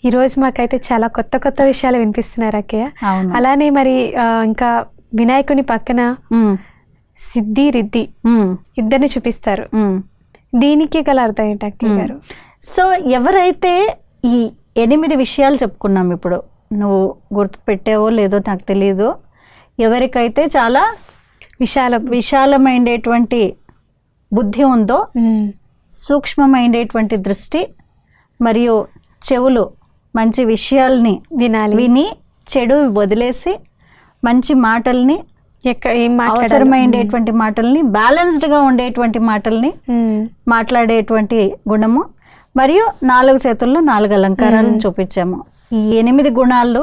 ఈరోజు మాకైతే చాలా కొత్త కొత్త విషయాలు వినిపిస్తున్నారు అక్కయ్య. అలానే మరి ఇంకా వినాయకుని పక్కన సిద్ధి రిద్ధి ఇద్దరిని చూపిస్తారు, దీనికి గల అర్థం ఏంటి అక్కయ్య గారు? సో ఎవరైతే ఈ 8 విషయాలు చెప్పుకున్నాం ఇప్పుడు, నువ్వు గుర్తు పెట్టావో లేదో నాకు తెలియదు, ఎవరికైతే చాలా విశాలమైనటువంటి బుద్ధి ఉందో, సూక్ష్మమైనటువంటి దృష్టి మరియు చెవులు మంచి విషయాల్ని విని చెడు వదిలేసి మంచి మాటల్ని, అవసరమైనటువంటి మాటల్ని, బ్యాలెన్స్డ్గా ఉండేటువంటి మాటల్ని మాట్లాడేటువంటి గుణము, మరియు 4 చేతుల్లో 4 అలంకారాలను చూపించాము. ఈ 8 గుణాలు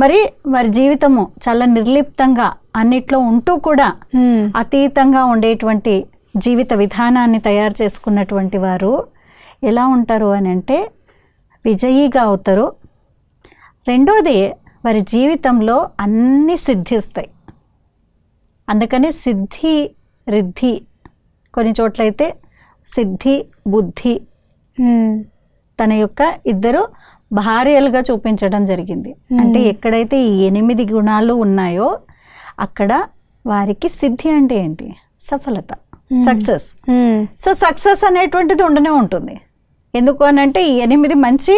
మరి వారి జీవితము చాలా నిర్లిప్తంగా అన్నిట్లో ఉంటూ కూడా అతీతంగా ఉండేటువంటి జీవిత విధానాన్ని తయారు చేసుకున్నటువంటి వారు ఎలా ఉంటారు అని అంటే విజయీగా అవుతారు. రెండోది, వారి జీవితంలో అన్నీ సిద్ధిస్తాయి. అందుకని సిద్ధి రిద్ధి, కొన్ని చోట్లయితే సిద్ధి బుద్ధి తన యొక్క 2 భార్యలుగా చూపించడం జరిగింది. అంటే ఎక్కడైతే ఈ 8 గుణాలు ఉన్నాయో అక్కడ వారికి సిద్ధి అంటే ఏంటి? సఫలత, సక్సెస్. సో సక్సెస్ అనేటువంటిది ఉండనే ఉంటుంది. ఎందుకు అని అంటే ఈ 8 మంచి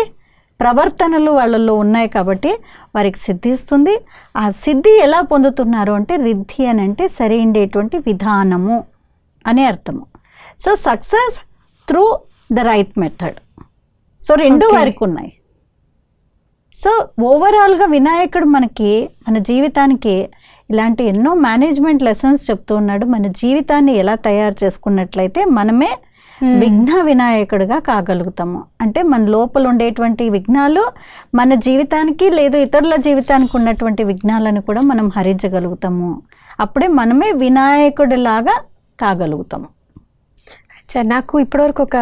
ప్రవర్తనలు వాళ్ళల్లో ఉన్నాయి కాబట్టి వారికి సిద్ధిస్తుంది. ఆ సిద్ధి ఎలా పొందుతున్నారు అంటే రిద్ధి అని అంటే సరైనటువంటి విధానము అనే అర్థము. So success through the right method. So 2 వారికి ఉన్నాయి. సో ఓవరాల్గా వినాయకుడు మనకి మన జీవితానికి ఇలాంటి ఎన్నో మేనేజ్మెంట్ లెసన్స్ చెప్తూ ఉన్నాడు. మన జీవితాన్ని ఎలా తయారు చేసుకున్నట్లయితే మనమే విఘ్న వినాయకుడిగా కాగలుగుతాము. అంటే మన లోపల ఉండేటువంటి విఘ్నాలు మన జీవితానికి లేదు ఇతరుల జీవితానికి ఉన్నటువంటి విఘ్నాలను కూడా మనం హరించగలుగుతాము. అప్పుడే మనమే వినాయకుడిలాగా కాగలుగుతాము. నాకు ఇప్పటివరకు ఒక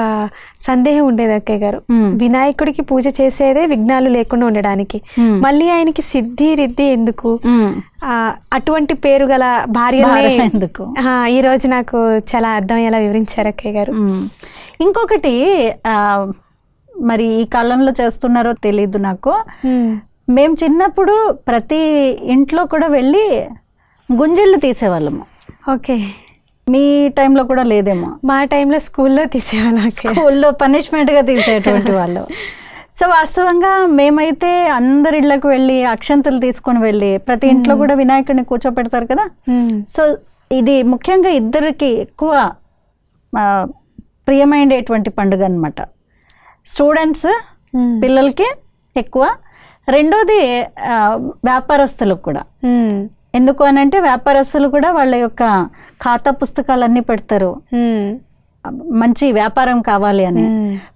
సందేహం ఉండేది అక్కయ్య గారు, వినాయకుడికి పూజ చేసేదే విఘ్నాలు లేకుండా ఉండడానికి, మళ్ళీ ఆయనకి సిద్ధి రిద్ధి ఎందుకు, అటువంటి పేరు గల భార్య ఎందుకు? ఈ రోజు నాకు చాలా అర్థమయ్యేలా వివరించారు అక్కయ్య గారు. ఇంకొకటి మరి ఈ కాలంలో చేస్తున్నారో తెలీదు నాకు, మేము చిన్నప్పుడు ప్రతి ఇంట్లో కూడా వెళ్ళి గుంజిళ్ళు తీసేవాళ్ళము. ఓకే, మీ టైంలో కూడా లేదేమో? మా టైంలో స్కూల్లో తీసేవాళ్ళం, స్కూల్లో పనిష్మెంట్గా తీసేటువంటి వాళ్ళు. సో వాస్తవంగా మేమైతే అందరి ఇళ్ళకు వెళ్ళి అక్షంతలు తీసుకొని వెళ్ళి ప్రతి ఇంట్లో కూడా వినాయకుడిని కూర్చోపెడతారు కదా. సో ఇది ముఖ్యంగా ఇద్దరికి ఎక్కువ ప్రియమైనటువంటి పండుగ అనమాట. స్టూడెంట్స్ పిల్లలకి ఎక్కువ, రెండోది వ్యాపారస్తులకు కూడా. ఎందుకు అని అంటే వ్యాపారస్తులు కూడా వాళ్ళ యొక్క ఖాతా పుస్తకాలన్నీ పెడతారు, మంచి వ్యాపారం కావాలి అని.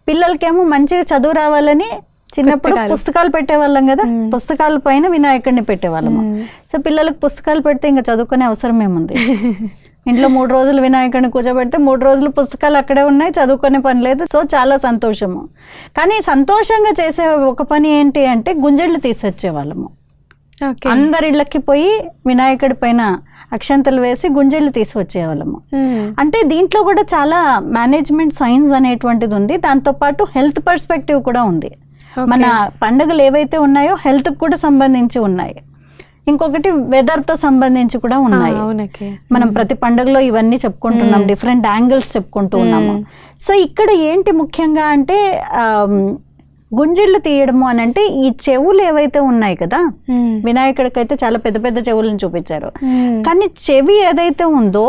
పిల్లలకేమో మంచిగా చదువు రావాలని చిన్నప్పుడు పుస్తకాలు పెట్టేవాళ్ళం కదా, పుస్తకాల పైన వినాయకుడిని పెట్టేవాళ్ళము. సో పిల్లలకు పుస్తకాలు పెడితే ఇంకా చదువుకునే అవసరం ఏముంది? ఇంట్లో 3 రోజులు వినాయకుడిని కూర్చోబెడితే 3 రోజులు పుస్తకాలు అక్కడే ఉన్నాయి, చదువుకునే పని లేదు. సో చాలా సంతోషము. కానీ సంతోషంగా చేసే ఒక పని ఏంటి అంటే గుంజళ్ళు తీసుకొచ్చేవాళ్ళము. అందరిళ్ళకి పోయి వినాయకుడి పైన అక్షంతలు వేసి గుంజళ్ళు తీసుకొచ్చేవాళ్ళము. అంటే దీంట్లో కూడా చాలా మేనేజ్మెంట్ సైన్స్ అనేటువంటిది ఉంది. దాంతోపాటు హెల్త్ పర్స్పెక్టివ్ కూడా ఉంది. మన పండుగలు ఏవైతే ఉన్నాయో హెల్త్కి కూడా సంబంధించి ఉన్నాయి. ఇంకొకటి వెదర్తో సంబంధించి కూడా ఉన్నాయి. మనం ప్రతి పండుగలో ఇవన్నీ చెప్పుకుంటున్నాం, డిఫరెంట్ యాంగిల్స్ చెప్పుకుంటూ ఉన్నాము. సో ఇక్కడ ఏంటి ముఖ్యంగా అంటే గుంజిళ్ళు తీయడము అని అంటే ఈ చెవులు ఏవైతే ఉన్నాయి కదా, వినాయకుడికి అయితే చాలా పెద్ద పెద్ద చెవులను చూపించారు. కానీ చెవి ఏదైతే ఉందో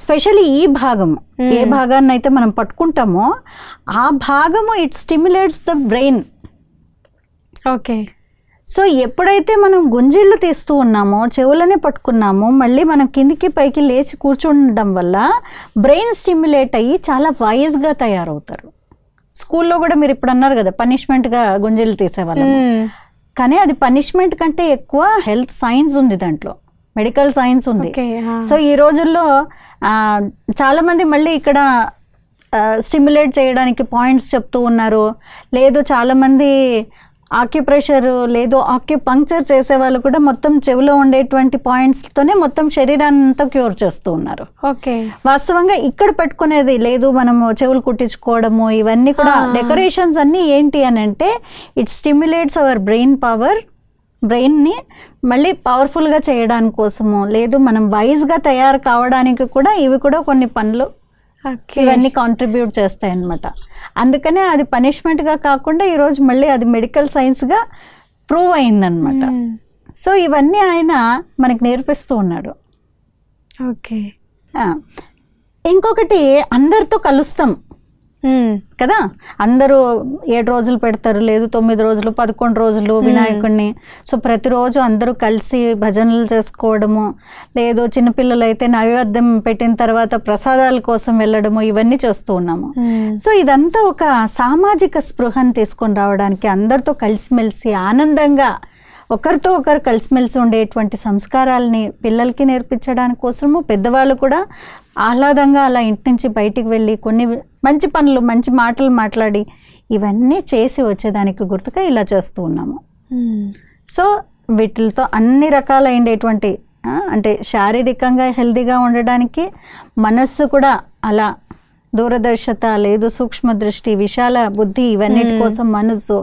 స్పెషల్లీ ఈ భాగము, ఏ భాగాన్ని అయితే మనం పట్టుకుంటామో ఆ భాగము it stimulates the brain. Okay. So ఎప్పుడైతే మనం గుంజిళ్ళు తీస్తూ ఉన్నామో, చెవులనే పట్టుకున్నామో, మళ్ళీ మనం కిందికి పైకి లేచి కూర్చుండడం వల్ల బ్రెయిన్ స్టిమ్యులేట్ అయ్యి చాలా వాయిస్గా తయారవుతారు. స్కూల్లో కూడా మీరు ఇప్పుడు అన్నారు కదా పనిష్మెంట్గా గుంజిళ్ళు తీసేవాళ్ళం, కానీ అది పనిష్మెంట్ కంటే ఎక్కువ హెల్త్ సైన్స్ ఉంది దాంట్లో, మెడికల్ సైన్స్ ఉంది. సో ఈ రోజుల్లో చాలామంది మళ్ళీ ఇక్కడ స్టిమ్యులేట్ చేయడానికి పాయింట్స్ చెప్తూ ఉన్నారు. లేదు చాలామంది ఆక్యుప్రెషర్ లేదు ఆక్యుపంక్చర్ చేసే వాళ్ళు కూడా మొత్తం చెవిలో ఉండేటువంటి పాయింట్స్తోనే మొత్తం శరీరాన్ని అంతా క్యూర్ చేస్తూ ఉన్నారు. ఓకే. వాస్తవంగా ఇక్కడ పెట్టుకునేది లేదు, మనము చెవులు కుట్టించుకోవడము ఇవన్నీ కూడా డెకరేషన్స్ అన్నీ ఏంటి అని అంటే it stimulates our brain power, బ్రెయిన్ని మళ్ళీ పవర్ఫుల్గా చేయడానికి కోసము, లేదు మనం వైజ్గా తయారు కావడానికి కూడా ఇవి కూడా కొన్ని పనులు ఇవన్నీ కాంట్రిబ్యూట్ చేస్తాయి అన్నమాట. అందుకనే అది పనిష్మెంట్గా కాకుండా ఈరోజు మళ్ళీ అది మెడికల్ సైన్స్గా ప్రూవ్ అయిందనమాట. సో ఇవన్నీ ఆయన మనకి నేర్పిస్తూ ఉన్నాడు. ఓకే. ఇంకొకటి అందరితో కలుస్తాం కదా, అందరూ 7 రోజులు పెడతారు, లేదు 9 రోజులు 11 రోజులు వినాయకుడిని. సో ప్రతిరోజు అందరూ కలిసి భజనలు చేసుకోవడము, లేదు చిన్నపిల్లలు అయితే నైవేద్యం పెట్టిన తర్వాత ప్రసాదాల కోసం వెళ్ళడము, ఇవన్నీ చేస్తూ ఉన్నాము. సో ఇదంతా ఒక సామాజిక స్పృహను తీసుకొని రావడానికి, అందరితో కలిసిమెలిసి ఆనందంగా ఒకరితో ఒకరు కలిసిమెలిసి ఉండేటువంటి సంస్కారాలని పిల్లలకి నేర్పించడానికి కోసము, పెద్దవాళ్ళు కూడా ఆహ్లాదంగా అలా ఇంటి నుంచి బయటికి వెళ్ళి కొన్ని మంచి పనులు మంచి మాటలు మాట్లాడి ఇవన్నీ చేసి వచ్చేదానికి గుర్తుగా ఇలా చేస్తూ ఉన్నాము. సో వీటితో అన్ని రకాలైనటువంటి అంటే శారీరకంగా హెల్తీగా ఉండడానికి, మనస్సు కూడా అలా దూరదర్శత, లేదు సూక్ష్మ దృష్టి, విశాల బుద్ధి, ఇవన్నిటి కోసం మనస్సు,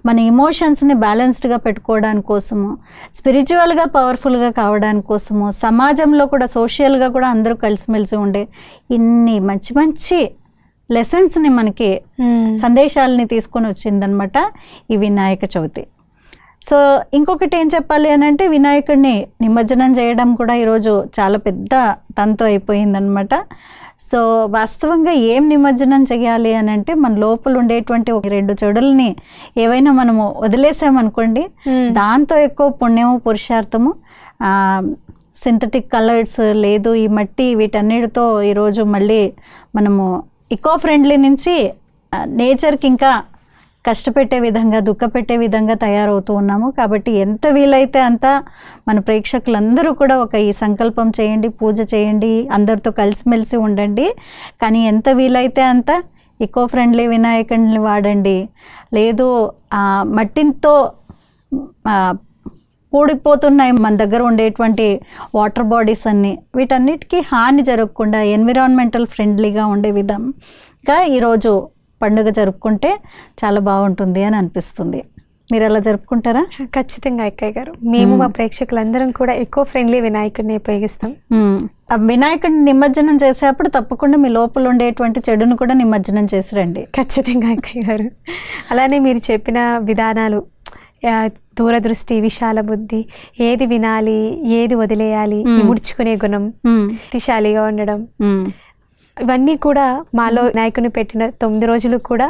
మన ఎమోషన్స్ని బ్యాలెన్స్డ్గా పెట్టుకోవడానికి కోసము, స్పిరిచువల్గా పవర్ఫుల్గా కావడానికి కోసము, సమాజంలో కూడా సోషల్గా కూడా అందరూ కలిసిమెలిసి ఉండే ఇన్ని మంచి మంచి లెసన్స్ని మనకి సందేశాలని తీసుకొని వచ్చిందనమాట ఈ వినాయక చవితి. సో ఇంకొకటి ఏం చెప్పాలి అని అంటే, వినాయకుడిని నిమజ్జనం చేయడం కూడా ఈరోజు చాలా పెద్ద తంతు అయిపోయిందనమాట. సో వాస్తవంగా ఏం నిమజ్జనం చేయాలి అని అంటే, మన లోపల ఉండేటువంటి 2 చెడుల్ని ఏవైనా మనము వదిలేసామనుకోండి, దాంతో ఎక్కువ పుణ్యము పురుషార్థము, సింథటిక్ కలర్స్, లేదు ఈ మట్టి, వీటన్నిటితో ఈరోజు మళ్ళీ మనము ఈకో ఫ్రెండ్లీ నుంచి నేచర్కి ఇంకా కష్టపెట్టే విధంగా, దుఃఖపెట్టే విధంగా తయారవుతూ ఉన్నాము. కాబట్టి ఎంత వీలైతే అంత మన ప్రేక్షకులందరూ కూడా ఒక ఈ సంకల్పం చేయండి, పూజ చేయండి, అందరితో కలిసిమెలిసి ఉండండి. కానీ ఎంత వీలైతే అంత ఈకో ఫ్రెండ్లీ వినాయకుడిని వాడండి. లేదు మట్టితో కూడిపోతున్నాయి మన దగ్గర ఉండేటువంటి వాటర్ బాడీస్ అన్నీ, వీటన్నిటికీ హాని జరగకుండా ఎన్విరాన్మెంటల్ ఫ్రెండ్లీగా ఉండే విధంగా ఈరోజు పండుగ జరుపుకుంటే చాలా బాగుంటుంది అని అనిపిస్తుంది. మీరు అలా జరుపుకుంటారా? ఖచ్చితంగా అక్కయ్య గారు, మేము మా ప్రేక్షకులందరం కూడా ఎకో ఫ్రెండ్లీ వినాయకుడిని ఉపయోగిస్తాం. వినాయకుడిని నిమజ్జనం చేసేటప్పుడు తప్పకుండా మీ లోపల ఉండేటువంటి చెడును కూడా నిమజ్జనం చేసి రండి. ఖచ్చితంగా అక్కయ్య గారు. అలానే మీరు చెప్పిన విధానాలు, దూరదృష్టి, విశాల బుద్ధి, ఏది వినాలి ఏది వదిలేయాలి, ముడుచుకునే గుణం, శక్తిశాలిగా ఉండడం, ఇవన్నీ కూడా మాలో వినాయకుని పెట్టిన 9 రోజులు కూడా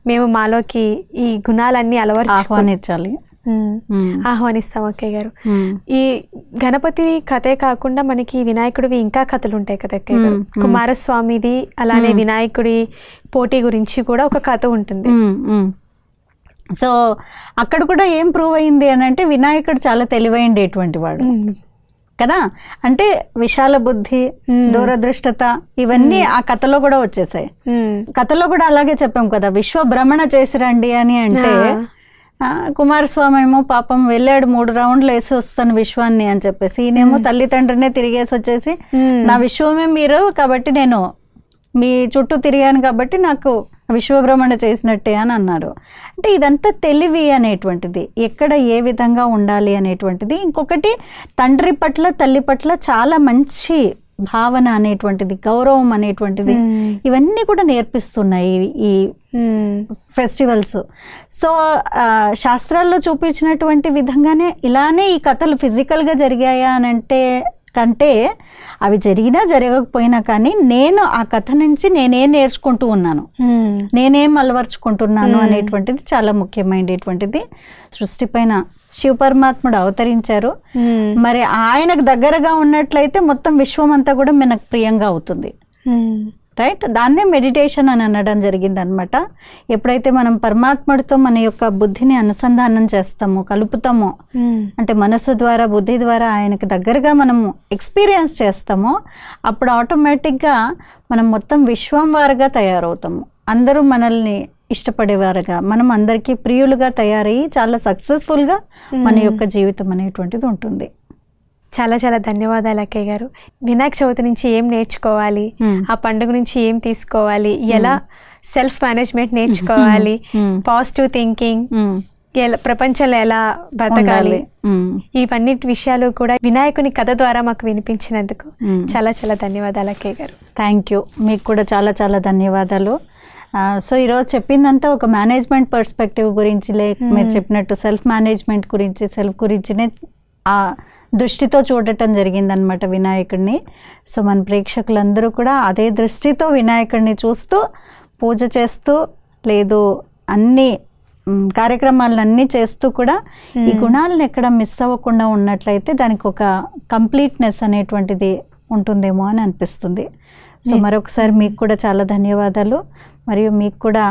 మేము మాలోకి ఈ గుణాలన్నీ ఆహ్వానించాలి, ఆహ్వానిస్తాం అక్కయ్య గారు. ఈ గణపతి కథే కాకుండా మనకి వినాయకుడివి ఇంకా కథలు ఉంటాయి కదా అక్కయ్య గారు. కుమారస్వామిది, అలానే వినాయకుడి పోటీ గురించి కూడా ఒక కథ ఉంటుంది. సో అక్కడ కూడా ఏం ప్రూవ్ అయింది అని అంటే, వినాయకుడు చాలా తెలివైనటువంటి వాడు కదా. అంటే విశాల బుద్ధి, దూరదృష్టత, ఇవన్నీ ఆ కథలో కూడా వచ్చేసాయి. కథలో కూడా అలాగే చెప్పాం కదా, విశ్వ భ్రమణ చేసి రండి అని. అంటే కుమారస్వామి ఏమో పాపం వెళ్ళాడు, 3 రౌండ్లు వేసి వస్తాను విశ్వాన్ని అని చెప్పేసి, ఈయనేమో తల్లిదండ్రినే తిరిగేసి వచ్చేసి, నా విశ్వమే మీరు కాబట్టి నేను మీ చుట్టూ తిరిగాను కాబట్టి నాకు విశ్వభ్రమణ చేసినట్టే అని అన్నారు. అంటే ఇదంతా తెలివి అనేటువంటిది, ఎక్కడ ఏ విధంగా ఉండాలి అనేటువంటిది. ఇంకొకటి తండ్రి పట్ల తల్లి పట్ల చాలా మంచి భావన అనేటువంటిది, గౌరవం అనేటువంటిది, ఇవన్నీ కూడా నేర్పిస్తున్నాయి ఈ ఫెస్టివల్స్. సో శాస్త్రాల్లో చూపించినటువంటి విధంగానే ఇలానే ఈ కథలు ఫిజికల్గా జరిగాయా అని అంటే కంటే, అవి జరిగినా జరగకపోయినా కానీ నేను ఆ కథ నుంచి నేనేం నేర్చుకుంటూ ఉన్నాను, నేనేం అలవర్చుకుంటున్నాను అనేటువంటిది చాలా ముఖ్యమైనటువంటిది. సృష్టి పైన శివ పరమాత్ముడు అవతరించారు, మరి ఆయనకు దగ్గరగా ఉన్నట్లయితే మొత్తం విశ్వం అంతా కూడా మనకు ప్రియంగా అవుతుంది. రైట్, దాన్నే మెడిటేషన్ అని అనడం జరిగింది అనమాట. ఎప్పుడైతే మనం పరమాత్ముడితో మన యొక్క బుద్ధిని అనుసంధానం చేస్తామో, కలుపుతామో, అంటే మనసు ద్వారా బుద్ధి ద్వారా ఆయనకు దగ్గరగా మనము ఎక్స్పీరియన్స్ చేస్తామో, అప్పుడు ఆటోమేటిక్గా మనం మొత్తం విశ్వం వారుగా తయారవుతాము. అందరూ మనల్ని ఇష్టపడేవారుగా, మనం అందరికీ ప్రియులుగా తయారయ్యి చాలా సక్సెస్ఫుల్గా మన యొక్క జీవితం అనేటువంటిది ఉంటుంది. చాలా చాలా ధన్యవాదాలు అక్కయ్య గారు. వినాయక చవితి నుంచి ఏం నేర్చుకోవాలి, ఆ పండుగ నుంచి ఏం తీసుకోవాలి, ఎలా సెల్ఫ్ మేనేజ్మెంట్ నేర్చుకోవాలి, పాజిటివ్ థింకింగ్, ఎలా ప్రపంచంలో ఎలా బతకాలి, ఇవన్నిటి విషయాలు కూడా వినాయకుని కథ ద్వారా మాకు వినిపించినందుకు చాలా చాలా ధన్యవాదాలు అక్కయ్య గారు. థ్యాంక్ యూ, మీకు కూడా చాలా చాలా ధన్యవాదాలు. సో ఈరోజు చెప్పిందంతా ఒక మేనేజ్మెంట్ పర్స్పెక్టివ్ గురించి, మీరు చెప్పినట్టు సెల్ఫ్ మేనేజ్మెంట్ గురించి, సెల్ఫ్ గురించినే దృష్టితో చూడటం జరిగిందనమాట వినాయకుడిని. సో మన ప్రేక్షకులందరూ కూడా అదే దృష్టితో వినాయకుడిని చూస్తూ పూజ చేస్తూ, లేదు అన్ని కార్యక్రమాలన్నీ చేస్తూ కూడా ఈ గుణాలను ఎక్కడ మిస్ అవ్వకుండా ఉన్నట్లయితే దానికి ఒక కంప్లీట్నెస్ అనేటువంటిది ఉంటుందేమో అని అనిపిస్తుంది. సో మరొకసారి మీకు కూడా చాలా ధన్యవాదాలు. మరియు మీకు కూడా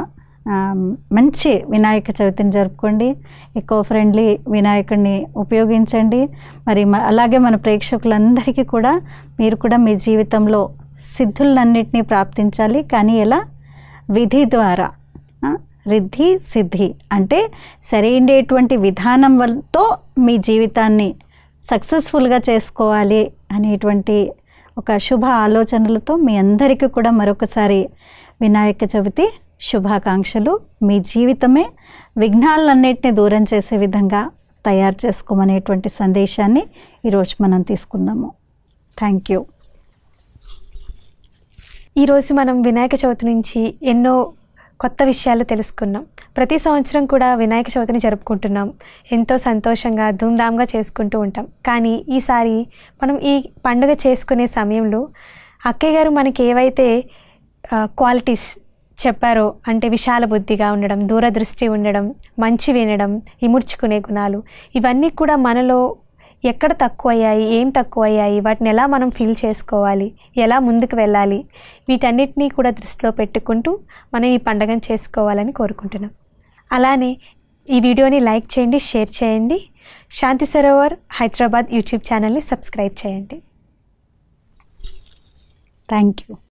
మంచి వినాయక చవితిని జరుపుకోండి. ఎకో ఫ్రెండ్లీ వినాయకుడిని ఉపయోగించండి. మరి అలాగే మన ప్రేక్షకులందరికీ కూడా మీరు కూడా మీ జీవితంలో సిద్ధులన్నింటినీ ప్రాప్తించాలి. కానీ ఎలా? విధి ద్వారా. రిద్ధి సిద్ధి అంటే సరైనటువంటి విధానం వల్లతో మీ జీవితాన్ని సక్సెస్ఫుల్గా చేసుకోవాలి అనేటువంటి ఒక శుభ ఆలోచనలతో మీ అందరికీ కూడా మరొకసారి వినాయక చవితి శుభాకాంక్షలు. మీ జీవితమే విఘ్నాలన్నింటినీ దూరం చేసే విధంగా తయారు చేసుకోమనేటువంటి సందేశాన్ని ఈరోజు మనం తీసుకుందాము. Thank you. ఈరోజు మనం వినాయక చవితి నుంచి ఎన్నో కొత్త విషయాలు తెలుసుకున్నాం. ప్రతి సంవత్సరం కూడా వినాయక చవితిని జరుపుకుంటున్నాం. ఎంతో సంతోషంగా ధూమ్ధామ్గా చేసుకుంటూ ఉంటాం. కానీ ఈసారి మనం ఈ పండుగ చేసుకునే సమయంలో అక్కయ్య గారు మనకి ఏవైతే క్వాలిటీస్ చెప్పారో, అంటే విశాల బుద్ధిగా ఉండడం, దూరదృష్టి ఉండడం, మంచి వినడం, ఇముడ్చుకునే గుణాలు, ఇవన్నీ కూడా మనలో ఎక్కడ తక్కువయ్యాయి, ఏం తక్కువయ్యాయి, వాటిని ఎలా మనం ఫీల్ చేసుకోవాలి, ఎలా ముందుకు వెళ్ళాలి, వీటన్నిటినీ కూడా దృష్టిలో పెట్టుకుంటూ మనం ఈ పండుగను చేసుకోవాలని కోరుకుంటున్నాం. అలానే ఈ వీడియోని లైక్ చేయండి, షేర్ చేయండి. శాంతి సరోవర్ హైదరాబాద్ యూట్యూబ్ ఛానల్ని సబ్స్క్రైబ్ చేయండి. Thank you.